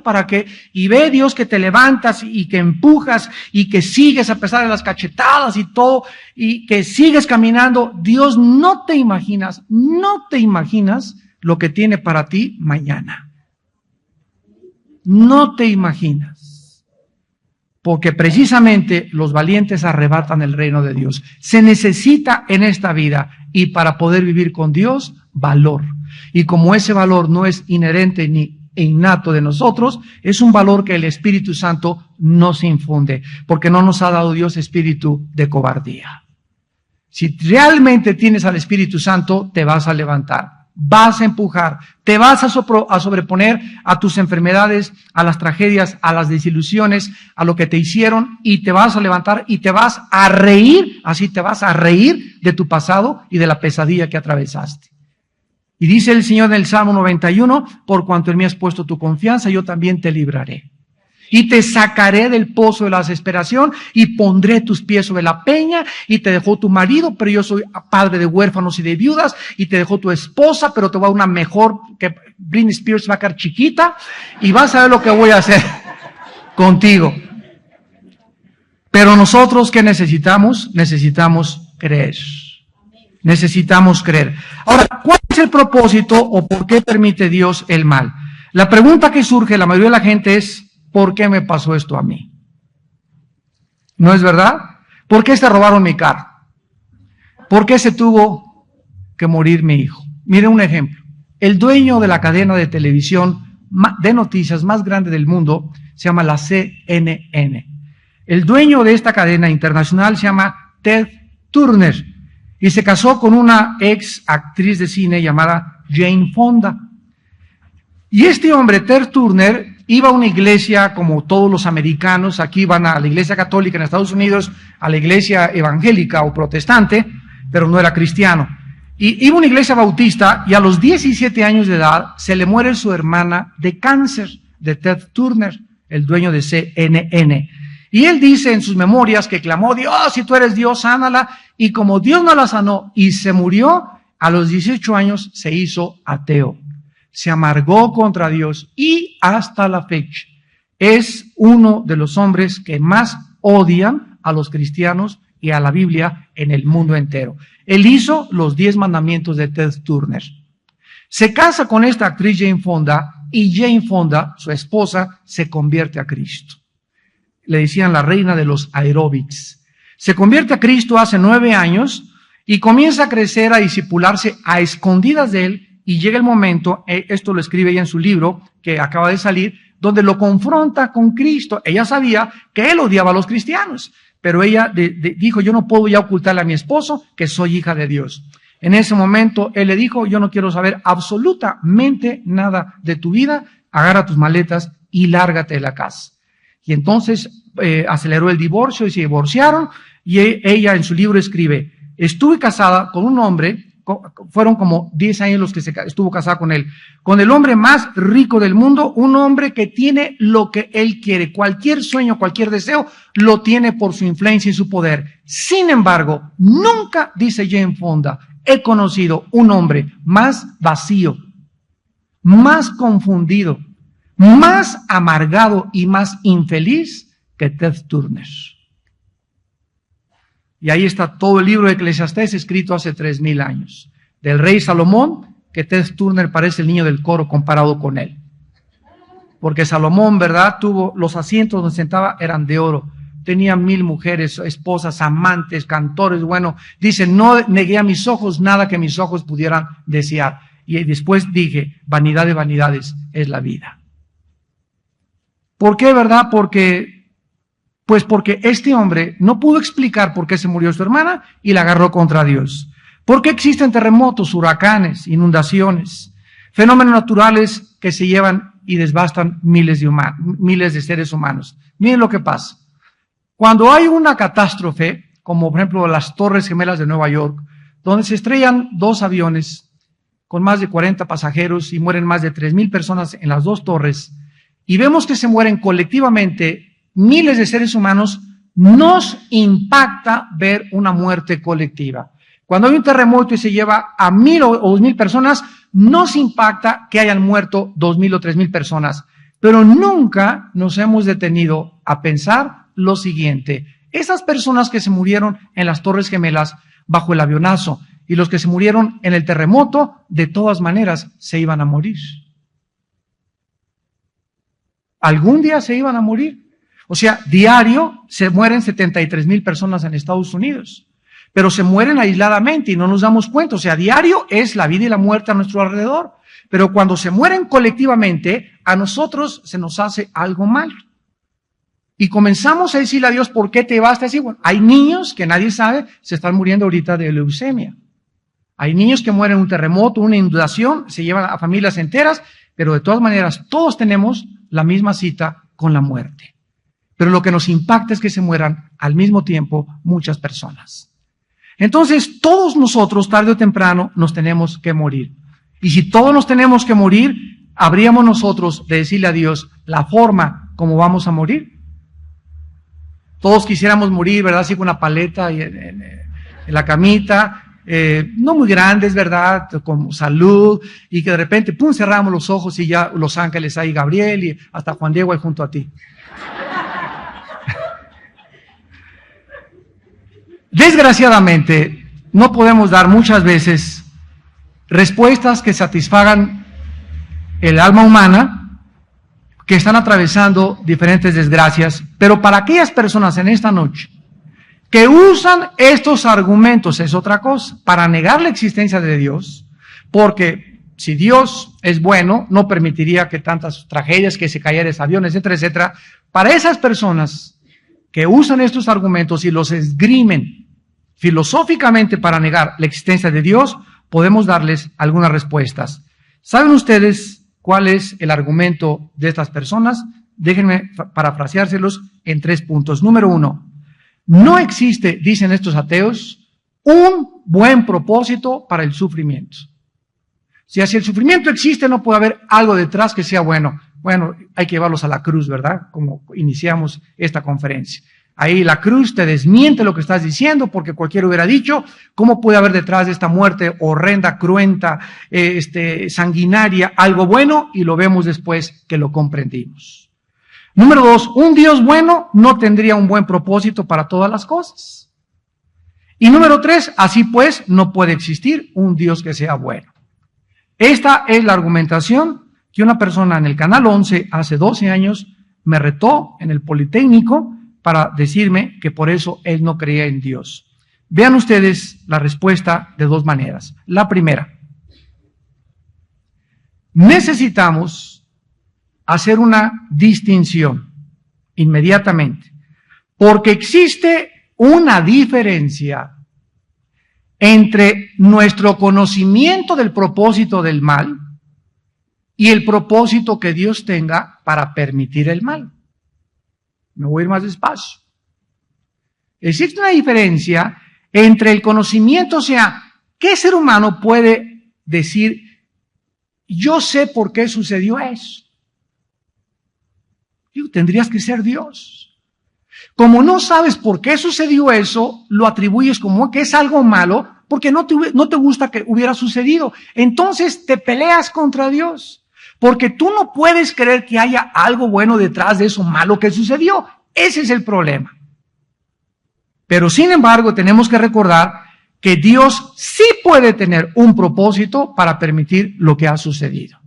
¿para qué? Y ve Dios que te levantas y que empujas y que sigues a pesar de las cachetadas y todo, y que sigues caminando. Dios no te imaginas lo que tiene para ti mañana. No te imaginas. Porque precisamente los valientes arrebatan el reino de Dios. Se necesita en esta vida, y para poder vivir con Dios, valor. Y como ese valor no es inherente ni innato de nosotros, es un valor que el Espíritu Santo nos infunde, porque no nos ha dado Dios espíritu de cobardía. Si realmente tienes al Espíritu Santo, te vas a levantar. Vas a empujar, te vas a sobreponer a tus enfermedades, a las tragedias, a las desilusiones, a lo que te hicieron, y te vas a levantar y te vas a reír, así te vas a reír de tu pasado y de la pesadilla que atravesaste. Y dice el Señor en el Salmo 91, por cuanto en mí has puesto tu confianza, yo también te libraré. Y te sacaré del pozo de la desesperación y pondré tus pies sobre la peña, y te dejó tu marido, pero yo soy padre de huérfanos y de viudas, y te dejó tu esposa, pero te voy a dar una mejor, que Britney Spears va a quedar chiquita, y vas a ver lo que voy a hacer contigo. Pero nosotros, ¿qué necesitamos? Necesitamos creer. Necesitamos creer. Ahora, ¿cuál es el propósito o por qué permite Dios el mal? La pregunta que surge la mayoría de la gente es, ¿por qué me pasó esto a mí? ¿No es verdad? ¿Por qué se robaron mi carro? ¿Por qué se tuvo que morir mi hijo? Mire un ejemplo. El dueño de la cadena de televisión de noticias más grande del mundo se llama la CNN. El dueño de esta cadena internacional se llama Ted Turner y se casó con una ex actriz de cine llamada Jane Fonda. Y este hombre, Ted Turner, iba a una iglesia como todos los americanos. Aquí van a la iglesia católica en Estados Unidos, a la iglesia evangélica o protestante, pero no era cristiano. Y iba a una iglesia bautista y a los 17 años de edad se le muere su hermana de cáncer, de Ted Turner, el dueño de CNN. Y él dice en sus memorias que clamó, Dios, si tú eres Dios, sánala. Y como Dios no la sanó y se murió, a los 18 años se hizo ateo. Se amargó contra Dios y hasta la fecha es uno de los hombres que más odian a los cristianos y a la Biblia en el mundo entero. Él hizo los 10 mandamientos de Ted Turner. Se casa con esta actriz Jane Fonda y Jane Fonda, su esposa, se convierte a Cristo. Le decían la reina de los aeróbics. Se convierte a Cristo hace 9 años y comienza a crecer, a discipularse a escondidas de él. Y llega el momento, esto lo escribe ella en su libro, que acaba de salir, donde lo confronta con Cristo. Ella sabía que él odiaba a los cristianos, pero ella dijo, yo no puedo ya ocultarle a mi esposo que soy hija de Dios. En ese momento, él le dijo, yo no quiero saber absolutamente nada de tu vida, agarra tus maletas y lárgate de la casa. Y entonces aceleró el divorcio y se divorciaron, y ella en su libro escribe, estuve casada con un hombre, fueron como 10 años los que estuvo casada con él, con el hombre más rico del mundo, un hombre que tiene lo que él quiere, cualquier sueño, cualquier deseo, lo tiene por su influencia y su poder. Sin embargo, nunca, dice Jane Fonda, he conocido un hombre más vacío, más confundido, más amargado y más infeliz que Ted Turner. Y ahí está todo el libro de Eclesiastés escrito hace 3000 años. Del rey Salomón, que Ted Turner parece el niño del coro comparado con él. Porque Salomón, ¿verdad? Tuvo los asientos donde sentaba eran de oro. Tenía 1000 mujeres, esposas, amantes, cantores. Bueno, dice, no negué a mis ojos nada que mis ojos pudieran desear. Y después dije, vanidad de vanidades es la vida. ¿Por qué, verdad? Porque este hombre no pudo explicar por qué se murió su hermana y la agarró contra Dios. ¿Por qué existen terremotos, huracanes, inundaciones, fenómenos naturales que se llevan y desbastan miles de seres humanos? Miren lo que pasa. Cuando hay una catástrofe, como por ejemplo las Torres Gemelas de Nueva York, donde se estrellan 2 aviones con más de 40 pasajeros y mueren más de 3000 personas en las 2 torres, y vemos que se mueren colectivamente miles de seres humanos, nos impacta ver una muerte colectiva. Cuando hay un terremoto y se lleva a 1000 o 2000 personas, nos impacta que hayan muerto 2000 o 3000 personas. Pero nunca nos hemos detenido a pensar lo siguiente. Esas personas que se murieron en las Torres Gemelas bajo el avionazo y los que se murieron en el terremoto, de todas maneras se iban a morir. Algún día se iban a morir. O sea, diario se mueren 73,000 personas en Estados Unidos, pero se mueren aisladamente y no nos damos cuenta. O sea, diario es la vida y la muerte a nuestro alrededor, pero cuando se mueren colectivamente, a nosotros se nos hace algo mal. Y comenzamos a decirle a Dios, ¿por qué te vas así? Bueno, hay niños que nadie sabe, se están muriendo ahorita de leucemia. Hay niños que mueren en un terremoto, una inundación, se llevan a familias enteras, pero de todas maneras, todos tenemos la misma cita con la muerte. Pero lo que nos impacta es que se mueran al mismo tiempo muchas personas. Entonces, todos nosotros, tarde o temprano, nos tenemos que morir. Y si todos nos tenemos que morir, ¿habríamos nosotros de decirle a Dios la forma como vamos a morir? Todos quisiéramos morir, ¿verdad? Así con una paleta y en la camita, no muy grandes, ¿verdad? Con salud, y que de repente, pum, cerramos los ojos y ya los ángeles ahí, Gabriel y hasta Juan Diego ahí junto a ti. Desgraciadamente, no podemos dar muchas veces respuestas que satisfagan el alma humana que están atravesando diferentes desgracias, pero para aquellas personas en esta noche que usan estos argumentos, es otra cosa, para negar la existencia de Dios, porque si Dios es bueno, no permitiría que tantas tragedias, que se cayeran aviones, etcétera, etcétera. Para esas personas que usan estos argumentos y los esgrimen filosóficamente para negar la existencia de Dios, podemos darles algunas respuestas. ¿Saben ustedes cuál es el argumento de estas personas? Déjenme parafraseárselos en 3 puntos. Número 1, no existe, dicen estos ateos, un buen propósito para el sufrimiento. Si el sufrimiento existe, no puede haber algo detrás que sea bueno. Bueno, hay que llevarlos a la cruz, ¿verdad? Como iniciamos esta conferencia. Ahí la cruz te desmiente lo que estás diciendo, porque cualquiera hubiera dicho, ¿cómo puede haber detrás de esta muerte horrenda, cruenta, sanguinaria, algo bueno? Y lo vemos después que lo comprendimos. Número 2, un Dios bueno no tendría un buen propósito para todas las cosas. Y número 3, así pues, no puede existir un Dios que sea bueno. Esta es la argumentación que una persona en el Canal 11 hace 12 años me retó en el Politécnico para decirme que por eso él no creía en Dios. Vean ustedes la respuesta de 2 maneras. La primera, necesitamos hacer una distinción inmediatamente, porque existe una diferencia entre nuestro conocimiento del propósito del mal y el propósito que Dios tenga para permitir el mal. Me voy a ir más despacio. Existe una diferencia entre el conocimiento, o sea, ¿qué ser humano puede decir, yo sé por qué sucedió eso? Tendrías que ser Dios. Como no sabes por qué sucedió eso, lo atribuyes como que es algo malo, porque no te gusta que hubiera sucedido. Entonces te peleas contra Dios, porque tú no puedes creer que haya algo bueno detrás de eso malo que sucedió. Ese es el problema. Pero sin embargo, tenemos que recordar que Dios sí puede tener un propósito para permitir lo que ha sucedido.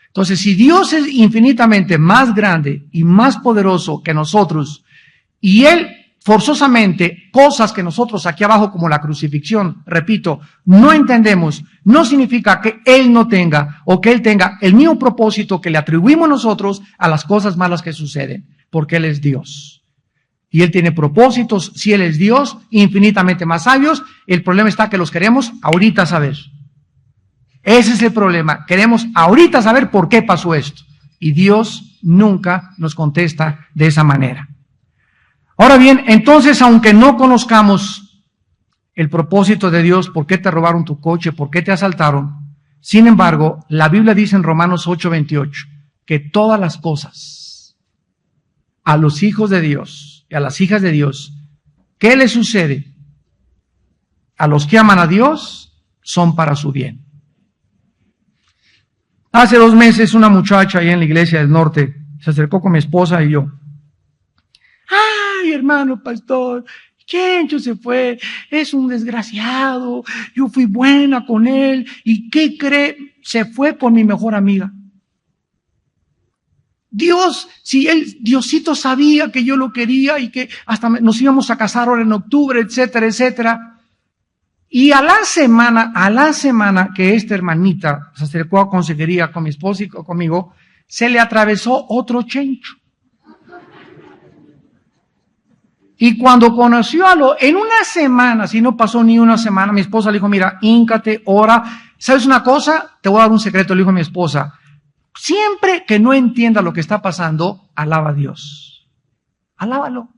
Entonces, si Dios es infinitamente más grande y más poderoso que nosotros, y Él forzosamente cosas que nosotros aquí abajo como la crucifixión, repito, no entendemos, no significa que Él no tenga o que Él tenga el mismo propósito que le atribuimos nosotros a las cosas malas que suceden, porque Él es Dios. Y Él tiene propósitos, si Él es Dios, infinitamente más sabios. El problema está que los queremos ahorita saber. Ese es el problema. Queremos ahorita saber por qué pasó esto. Y Dios nunca nos contesta de esa manera. Ahora bien, entonces, aunque no conozcamos el propósito de Dios, por qué te robaron tu coche, por qué te asaltaron, sin embargo, la Biblia dice en Romanos 8:28 que todas las cosas a los hijos de Dios y a las hijas de Dios, ¿qué les sucede? A los que aman a Dios son para su bien. Hace 2 meses una muchacha ahí en la iglesia del norte se acercó con mi esposa y yo. Ay, hermano pastor, Chencho se fue, es un desgraciado, yo fui buena con él, ¿y qué cree? Se fue con mi mejor amiga. Dios, si Diosito sabía que yo lo quería y que hasta nos íbamos a casar ahora en octubre, etcétera, etcétera. Y a la semana que esta hermanita se acercó a consejería con mi esposa y conmigo, se le atravesó otro Chencho. Y cuando conoció en una semana, si no pasó ni una semana, mi esposa le dijo, mira, híncate, ora. ¿Sabes una cosa? Te voy a dar un secreto, le dijo mi esposa. Siempre que no entienda lo que está pasando, alaba a Dios. Alábalo.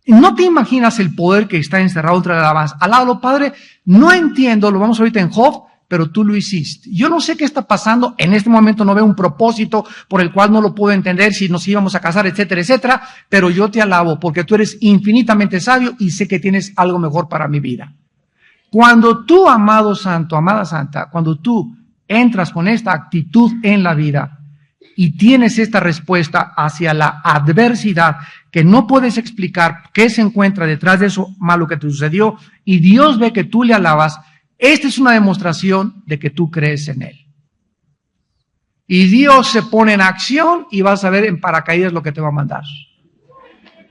No te imaginas el poder que está encerrado entre la alabanza. Alábalo, Padre, no entiendo, lo vamos ahorita en Job, pero tú lo hiciste. Yo no sé qué está pasando, en este momento no veo un propósito por el cual no lo puedo entender, si nos íbamos a casar, etcétera, etcétera, pero yo te alabo porque tú eres infinitamente sabio y sé que tienes algo mejor para mi vida. Cuando tú, amado santo, amada santa, cuando tú entras con esta actitud en la vida y tienes esta respuesta hacia la adversidad que no puedes explicar qué se encuentra detrás de eso malo que te sucedió, y Dios ve que tú le alabas, esta es una demostración de que tú crees en Él. Y Dios se pone en acción y vas a ver en paracaídas lo que te va a mandar.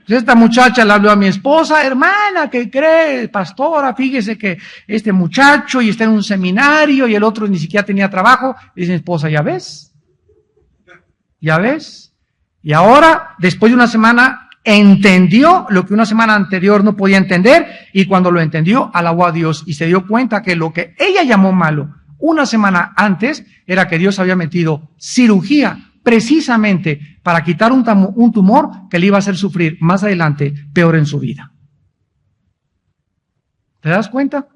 Esta muchacha le habló a mi esposa, hermana, ¿qué cree? Pastora, fíjese que este muchacho y está en un seminario y el otro ni siquiera tenía trabajo. Y dice mi esposa, ¿ya ves? ¿Ya ves? Y ahora, después de una semana, entendió lo que una semana anterior no podía entender, y cuando lo entendió, alabó a Dios y se dio cuenta que lo que ella llamó malo una semana antes era que Dios había metido cirugía precisamente para quitar un tumor que le iba a hacer sufrir más adelante peor en su vida. ¿Te das cuenta?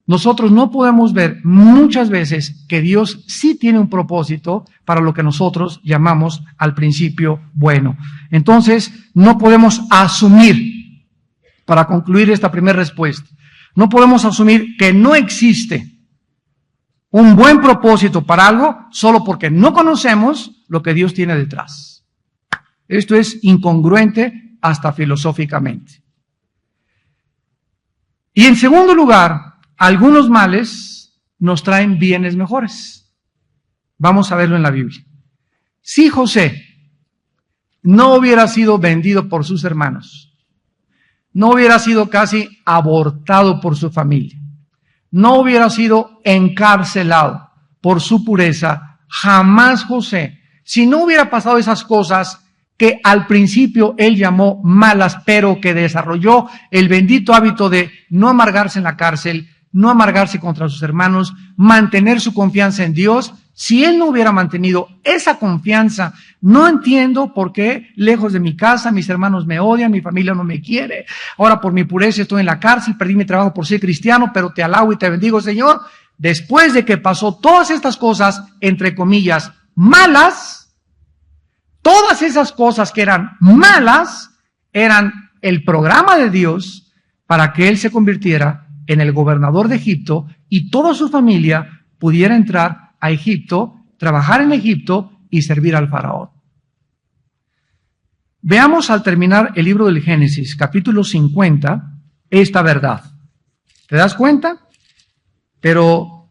Nosotros no podemos ver muchas veces que Dios sí tiene un propósito para lo que nosotros llamamos al principio bueno. Entonces, no podemos asumir, para concluir esta primera respuesta, no podemos asumir que no existe un buen propósito para algo solo porque no conocemos lo que Dios tiene detrás. Esto es incongruente hasta filosóficamente. Y en segundo lugar, algunos males nos traen bienes mejores. Vamos a verlo en la Biblia. Si José no hubiera sido vendido por sus hermanos, no hubiera sido casi abortado por su familia, no hubiera sido encarcelado por su pureza, jamás José, si no hubiera pasado esas cosas que al principio él llamó malas, pero que desarrolló el bendito hábito de no amargarse en la cárcel, no amargarse contra sus hermanos, mantener su confianza en Dios. Si él no hubiera mantenido esa confianza, no entiendo por qué lejos de mi casa mis hermanos me odian, mi familia no me quiere. Ahora por mi pureza estoy en la cárcel, perdí mi trabajo por ser cristiano, pero te alabo y te bendigo, Señor. Después de que pasó todas estas cosas, entre comillas, malas, todas esas cosas que eran malas, eran el programa de Dios para que él se convirtiera en el gobernador de Egipto y toda su familia pudiera entrar a Egipto, trabajar en Egipto y servir al faraón. Veamos al terminar el libro del Génesis, capítulo 50, esta verdad. ¿Te das cuenta? Pero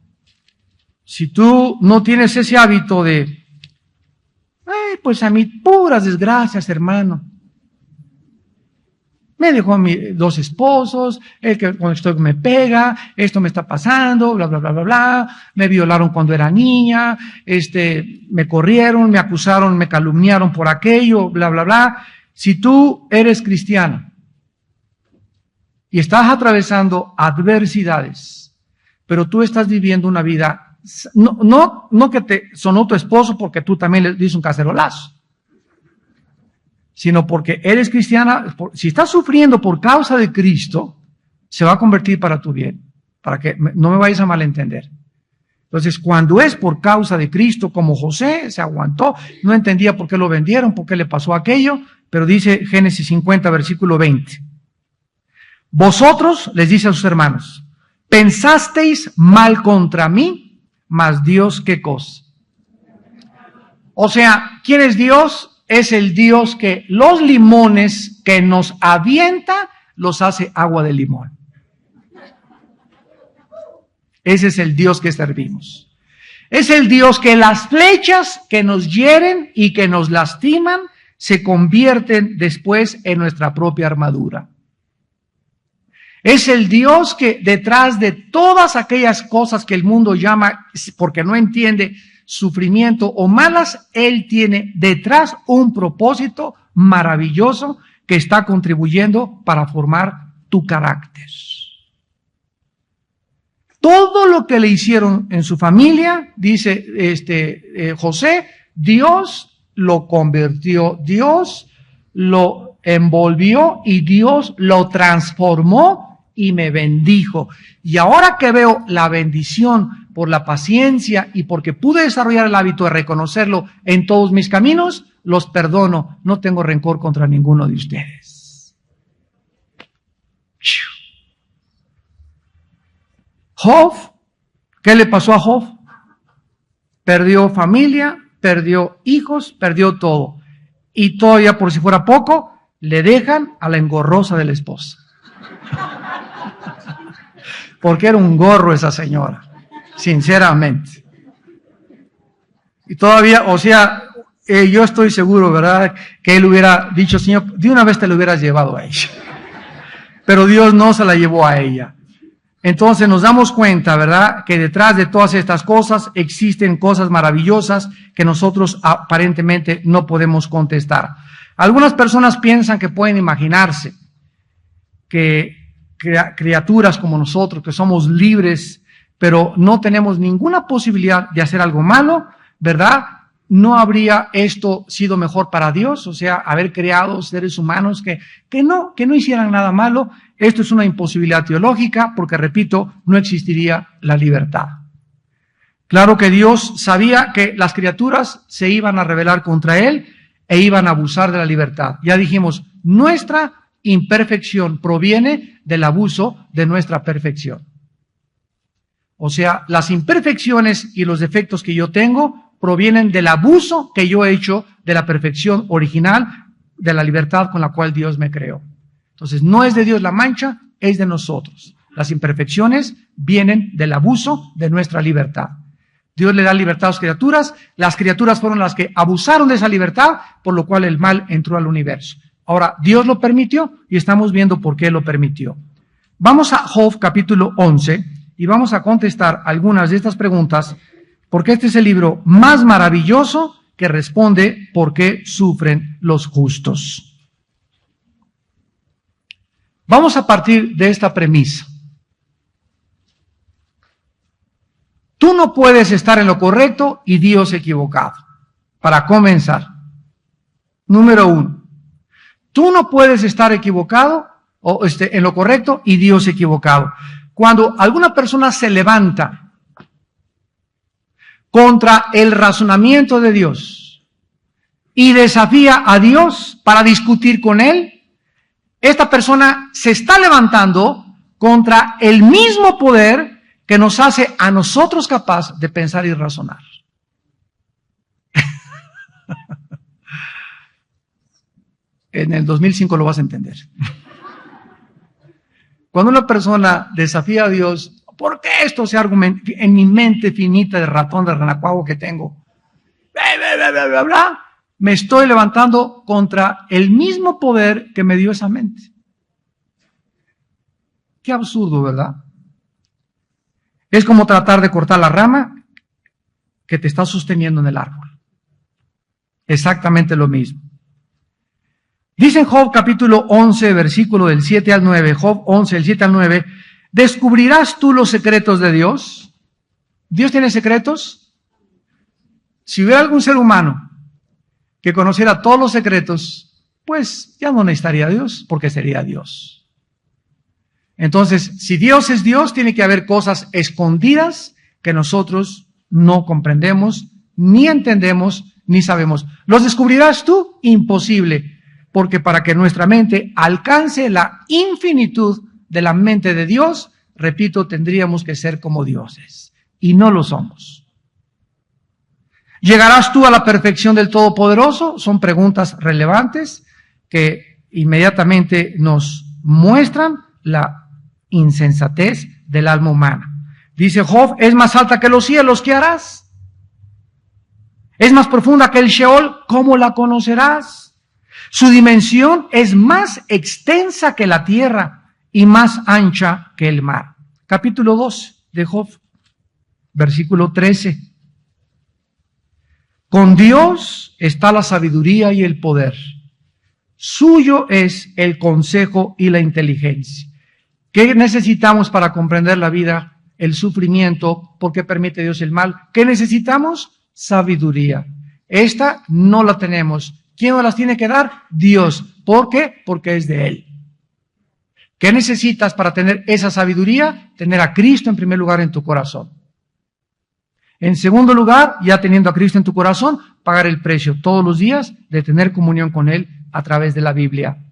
si tú no tienes ese hábito de, pues a mí puras desgracias, hermano. Me dejó a mis 2 esposos, el que cuando estoy me pega, esto me está pasando, bla, bla, bla, bla, bla. Me violaron cuando era niña, me corrieron, me acusaron, me calumniaron por aquello, bla, bla, bla. Si tú eres cristiano y estás atravesando adversidades, pero tú estás viviendo una vida, no que te sonó tu esposo porque tú también le diste un cacerolazo, sino porque eres cristiana. Si estás sufriendo por causa de Cristo, se va a convertir para tu bien, para que no me vayas a malentender. Entonces, cuando es por causa de Cristo, como José, se aguantó, no entendía por qué lo vendieron, por qué le pasó aquello, pero dice Génesis 50, versículo 20. Vosotros, les dice a sus hermanos, pensasteis mal contra mí, mas Dios, ¿qué cosa? O sea, ¿quién es Dios? Es el Dios que los limones que nos avienta, los hace agua de limón. Ese es el Dios que servimos. Es el Dios que las flechas que nos hieren y que nos lastiman se convierten después en nuestra propia armadura. Es el Dios que detrás de todas aquellas cosas que el mundo llama, porque no entiende, sufrimiento o malas, Él tiene detrás un propósito maravilloso que está contribuyendo para formar tu carácter. Todo lo que le hicieron en su familia, dice José, Dios lo convirtió, Dios lo envolvió y Dios lo transformó y me bendijo. Y ahora que veo la bendición por la paciencia y porque pude desarrollar el hábito de reconocerlo en todos mis caminos, los perdono. No tengo rencor contra ninguno de ustedes. Job, ¿qué le pasó a Job? Perdió familia, perdió hijos, perdió todo. y todavía, por si fuera poco, le dejan a la engorrosa de la esposa. Porque era un gorro esa señora, sinceramente. Y todavía, o sea, yo estoy seguro, ¿verdad?, que él hubiera dicho, Señor, de una vez te lo hubieras llevado a ella. Pero Dios no se la llevó a ella. Entonces nos damos cuenta, ¿verdad?, que detrás de todas estas cosas existen cosas maravillosas que nosotros aparentemente no podemos contestar. Algunas personas piensan que pueden imaginarse que criaturas como nosotros, que somos libres, pero no tenemos ninguna posibilidad de hacer algo malo, ¿verdad? ¿No habría esto sido mejor para Dios? O sea, haber creado seres humanos que no hicieran nada malo. Esto es una imposibilidad teológica porque, repito, no existiría la libertad. Claro que Dios sabía que las criaturas se iban a rebelar contra Él e iban a abusar de la libertad. Ya dijimos, nuestra imperfección proviene del abuso de nuestra perfección. O sea, las imperfecciones y los defectos que yo tengo provienen del abuso que yo he hecho de la perfección original, de la libertad con la cual Dios me creó. Entonces, no es de Dios la mancha, es de nosotros. Las imperfecciones vienen del abuso de nuestra libertad. Dios le da libertad a las criaturas fueron las que abusaron de esa libertad, por lo cual el mal entró al universo. Ahora, Dios lo permitió y estamos viendo por qué lo permitió. Vamos a Job capítulo 11 y vamos a contestar algunas de estas preguntas, porque este es el libro más maravilloso que responde por qué sufren los justos. Vamos a partir de esta premisa. Tú no puedes estar en lo correcto y Dios equivocado. Para comenzar. Número 1. Tú no puedes estar equivocado en lo correcto y Dios equivocado. Cuando alguna persona se levanta contra el razonamiento de Dios y desafía a Dios para discutir con Él, esta persona se está levantando contra el mismo poder que nos hace a nosotros capaz de pensar y razonar. En el 2005 lo vas a entender. Cuando una persona desafía a Dios, ¿por qué esto se argumenta en mi mente finita de ratón de renacuajo que tengo? Me estoy levantando contra el mismo poder que me dio esa mente. Qué absurdo, ¿verdad? Es como tratar de cortar la rama que te está sosteniendo en el árbol. Exactamente lo mismo. Dice en Job capítulo 11, versículo del 7 al 9, Job 11, del 7 al 9, ¿descubrirás tú los secretos de Dios? ¿Dios tiene secretos? Si hubiera algún ser humano que conociera todos los secretos, pues ya no necesitaría a Dios, porque sería Dios. Entonces, si Dios es Dios, tiene que haber cosas escondidas que nosotros no comprendemos, ni entendemos, ni sabemos. ¿Los descubrirás tú? Imposible. Porque para que nuestra mente alcance la infinitud de la mente de Dios, repito, tendríamos que ser como dioses. Y no lo somos. ¿Llegarás tú a la perfección del Todopoderoso? Son preguntas relevantes que inmediatamente nos muestran la insensatez del alma humana. Dice Job, es más alta que los cielos, ¿qué harás? Es más profunda que el Sheol, ¿cómo la conocerás? Su dimensión es más extensa que la tierra y más ancha que el mar. Capítulo 2 de Job, versículo 13. Con Dios está la sabiduría y el poder. Suyo es el consejo y la inteligencia. ¿Qué necesitamos para comprender la vida? El sufrimiento. ¿Por qué permite Dios el mal? ¿Qué necesitamos? Sabiduría. Esta no la tenemos. ¿Quién nos las tiene que dar? Dios. ¿Por qué? Porque es de Él. ¿Qué necesitas para tener esa sabiduría? Tener a Cristo en primer lugar en tu corazón. En segundo lugar, ya teniendo a Cristo en tu corazón, pagar el precio todos los días de tener comunión con Él a través de la Biblia.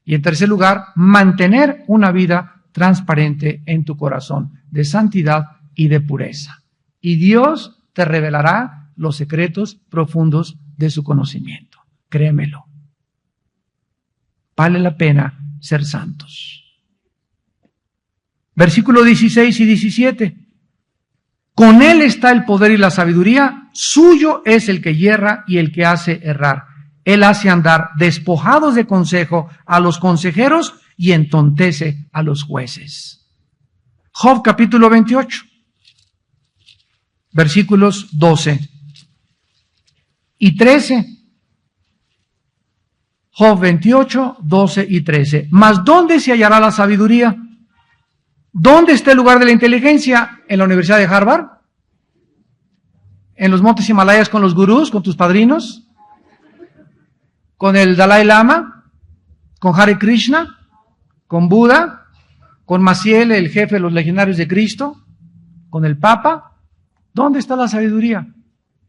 Y en tercer lugar, mantener una vida transparente en tu corazón, de santidad y de pureza. Y Dios te revelará los secretos profundos de su conocimiento. créemelo. Vale la pena ser santos. Versículo 16 y 17. Con él está el poder y la sabiduría, suyo es el que yerra y el que hace errar. Él hace andar despojados de consejo a los consejeros y entontece a los jueces. Job capítulo 28, versículos 12 y 13. Job 28, 12 y 13. Mas ¿dónde se hallará la sabiduría? ¿Dónde está el lugar de la inteligencia? ¿En la Universidad de Harvard? ¿En los montes Himalayas con los gurús, con tus padrinos? ¿Con el Dalai Lama? ¿Con Hare Krishna? ¿Con Buda? ¿Con Maciel, el jefe de los legionarios de Cristo? ¿Con el Papa? ¿Dónde está la sabiduría?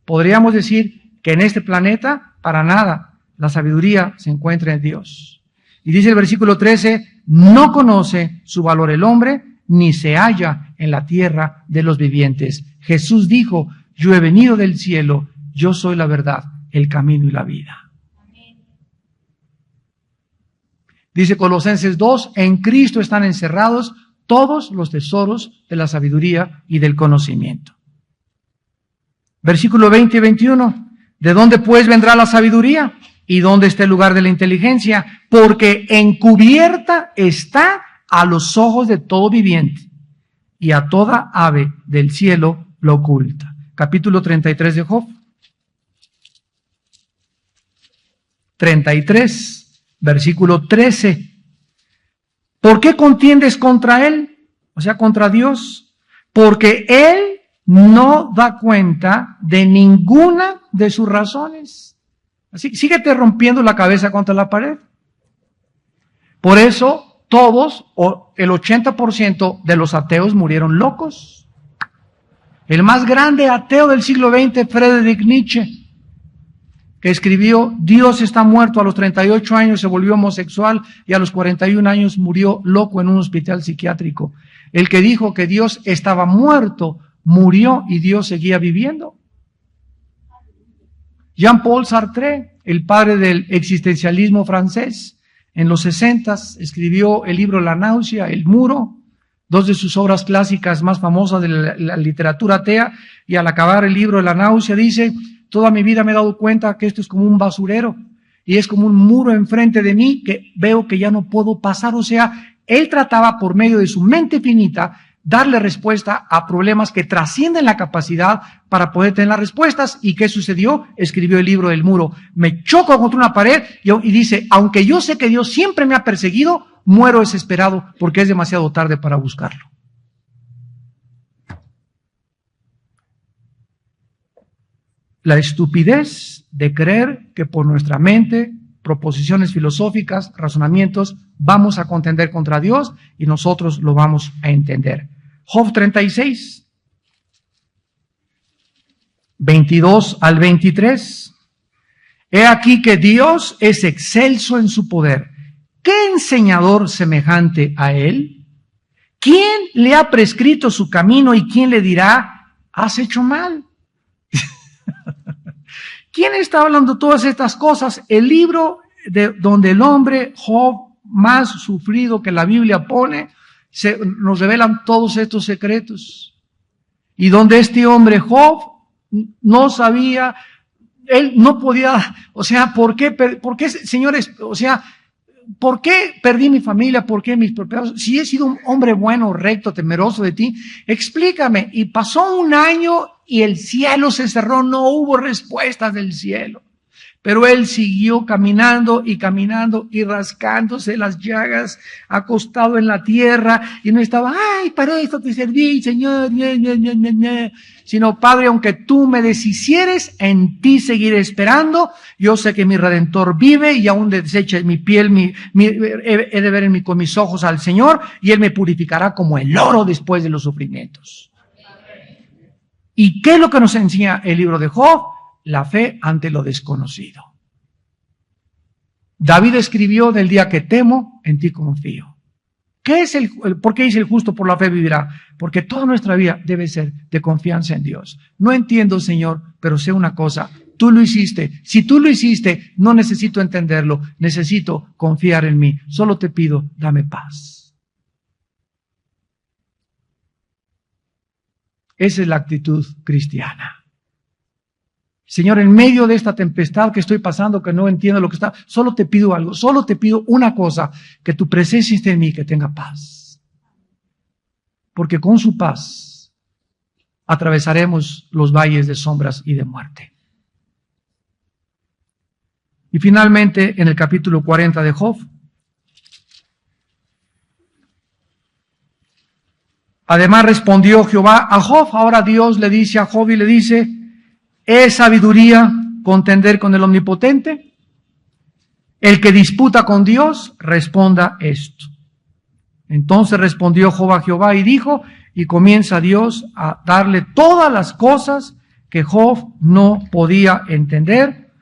Podríamos decir que en este planeta, para nada. La sabiduría se encuentra en Dios. Y dice el versículo 13, no conoce su valor el hombre, ni se halla en la tierra de los vivientes. Jesús dijo, yo he venido del cielo, yo soy la verdad, el camino y la vida. Dice Colosenses 2, en Cristo están encerrados todos los tesoros de la sabiduría y del conocimiento. Versículo 20 y 21, ¿de dónde pues vendrá la sabiduría? ¿Y dónde está el lugar de la inteligencia? Porque encubierta está a los ojos de todo viviente, y a toda ave del cielo lo oculta. Capítulo 33 de Job. 33, versículo 13. ¿Por qué contiendes contra él? O sea, contra Dios. Porque él no da cuenta de ninguna de sus razones. Así que síguete rompiendo la cabeza contra la pared. Por eso todos, o el 80% de los ateos murieron locos. El más grande ateo del siglo XX, Friedrich Nietzsche, que escribió, Dios está muerto, a los 38 años se volvió homosexual y a los 41 años murió loco en un hospital psiquiátrico. El que dijo que Dios estaba muerto, murió y Dios seguía viviendo. Jean-Paul Sartre, el padre del existencialismo francés, en los 60s escribió el libro La náusea, El muro, dos de sus obras clásicas más famosas de la literatura atea, y al acabar el libro La náusea dice, toda mi vida me he dado cuenta que esto es como un basurero, y es como un muro enfrente de mí que veo que ya no puedo pasar. O sea, él trataba por medio de su mente finita darle respuesta a problemas que trascienden la capacidad para poder tener las respuestas. ¿Y qué sucedió? Escribió el libro del muro. Me choco contra una pared y dice, aunque yo sé que Dios siempre me ha perseguido, muero desesperado porque es demasiado tarde para buscarlo. La estupidez de creer que por nuestra mente, proposiciones filosóficas, razonamientos, vamos a contender contra Dios y nosotros lo vamos a entender. Job 36, 22 al 23. He aquí que Dios es excelso en su poder. ¿Qué enseñador semejante a él? ¿Quién le ha prescrito su camino y quién le dirá, has hecho mal? ¿Quién está hablando todas estas cosas? El libro donde el hombre, Job, más sufrido que la Biblia pone, nos revelan todos estos secretos. Y donde este hombre, Job, no sabía, él no podía, o sea, ¿por qué, señores? O sea, ¿por qué perdí mi familia? ¿Por qué mis propiedades? Si he sido un hombre bueno, recto, temeroso de ti, explícame. Y pasó un año y el cielo se cerró, no hubo respuestas del cielo. Pero él siguió caminando y rascándose las llagas, acostado en la tierra, y no estaba, ay, para esto te serví, Señor, sino, Padre, aunque tú me deshicieres, en ti seguiré esperando. Yo sé que mi Redentor vive y aún deseche mi piel, he de ver con mis ojos al Señor, y Él me purificará como el oro después de los sufrimientos. ¿Y qué es lo que nos enseña el libro de Job? La fe ante lo desconocido. David escribió, del día que temo, en ti confío. ¿Por qué dice el justo por la fe vivirá? Porque toda nuestra vida debe ser de confianza en Dios. No entiendo, Señor, pero sé una cosa, Tú lo hiciste. Si tú lo hiciste, no necesito entenderlo. Necesito confiar en mí. Solo te pido, dame paz. Esa es la actitud cristiana. Señor, en medio de esta tempestad que estoy pasando, que no entiendo lo que está, solo te pido algo, solo te pido una cosa, que tu presencia esté en mí, que tenga paz. Porque con su paz atravesaremos los valles de sombras y de muerte. Y finalmente, en el capítulo 40 de Job, además respondió Jehová a Job. Ahora Dios le dice a Job y le dice, ¿es sabiduría contender con el Omnipotente? El que disputa con Dios, responda esto. Entonces respondió Job a Jehová y dijo, y comienza Dios a darle todas las cosas que Job no podía entender.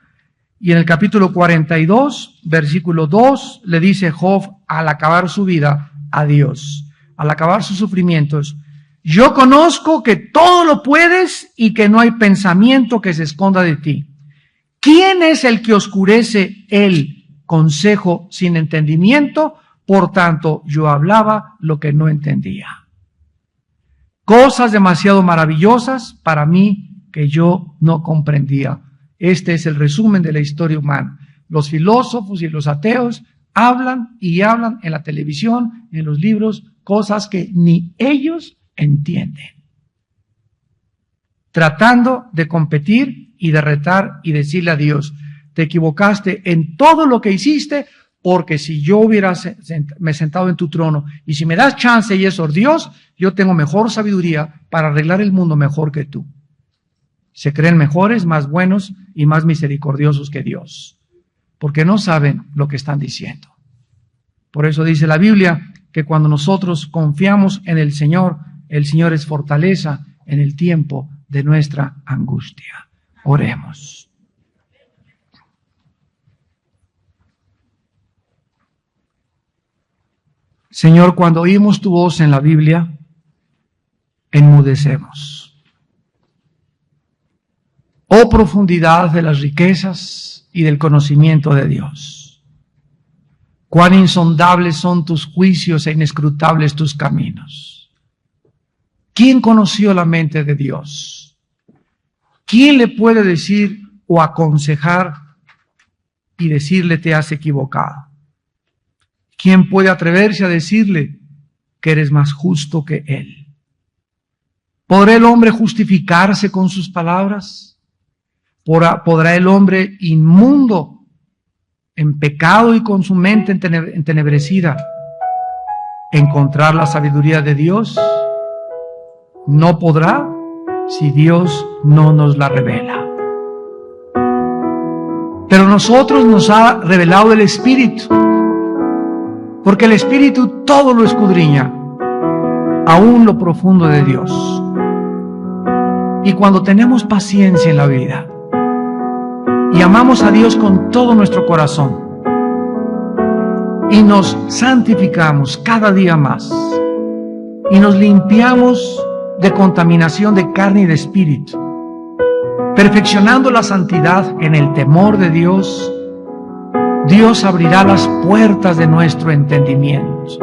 Y en el capítulo 42, versículo 2, le dice Job al acabar su vida a Dios, al acabar sus sufrimientos, yo conozco que todo lo puedes y que no hay pensamiento que se esconda de ti. ¿Quién es el que oscurece el consejo sin entendimiento? Por tanto, yo hablaba lo que no entendía. Cosas demasiado maravillosas para mí que yo no comprendía. Este es el resumen de la historia humana. Los filósofos y los ateos hablan y hablan en la televisión, en los libros, cosas que ni ellos entienden, tratando de competir y de retar y decirle a Dios, te equivocaste en todo lo que hiciste, porque si yo hubiera me sentado en tu trono y si me das chance y eso, Dios, yo tengo mejor sabiduría para arreglar el mundo mejor que tú. Se creen mejores, más buenos y más misericordiosos que Dios, porque no saben lo que están diciendo. Por eso dice la Biblia que cuando nosotros confiamos en el Señor es fortaleza en el tiempo de nuestra angustia. Oremos. Señor, cuando oímos tu voz en la Biblia, enmudecemos. Oh profundidad de las riquezas y del conocimiento de Dios. Cuán insondables son tus juicios e inescrutables tus caminos. ¿Quién conoció la mente de Dios? ¿Quién le puede decir o aconsejar y decirle te has equivocado? ¿Quién puede atreverse a decirle que eres más justo que él? ¿Podrá el hombre justificarse con sus palabras? ¿Podrá el hombre inmundo, en pecado y con su mente entenebrecida, encontrar la sabiduría de Dios? No podrá si Dios no nos la revela. Pero nosotros nos ha revelado el Espíritu, porque el Espíritu todo lo escudriña, aún lo profundo de Dios. Y cuando tenemos paciencia en la vida y amamos a Dios con todo nuestro corazón y nos santificamos cada día más y nos limpiamos de contaminación de carne y de espíritu, perfeccionando la santidad en el temor de Dios, Dios abrirá las puertas de nuestro entendimiento.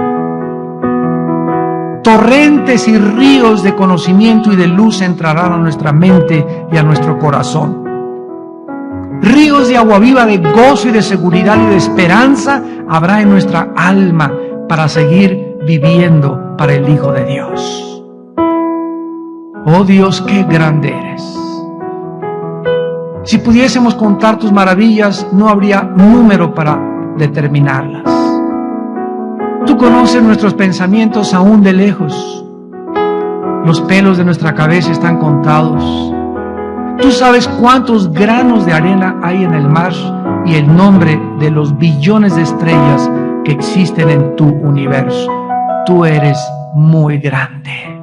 Torrentes y ríos de conocimiento y de luz entrarán a nuestra mente y a nuestro corazón. Ríos de agua viva, de gozo y de seguridad y de esperanza habrá en nuestra alma para seguir viviendo para el Hijo de Dios. Oh Dios, qué grande eres. Si pudiésemos contar tus maravillas, no habría número para determinarlas. Tú conoces nuestros pensamientos aún de lejos. Los pelos de nuestra cabeza están contados. Tú sabes cuántos granos de arena hay en el mar y el nombre de los billones de estrellas que existen en tu universo. Tú eres muy grande.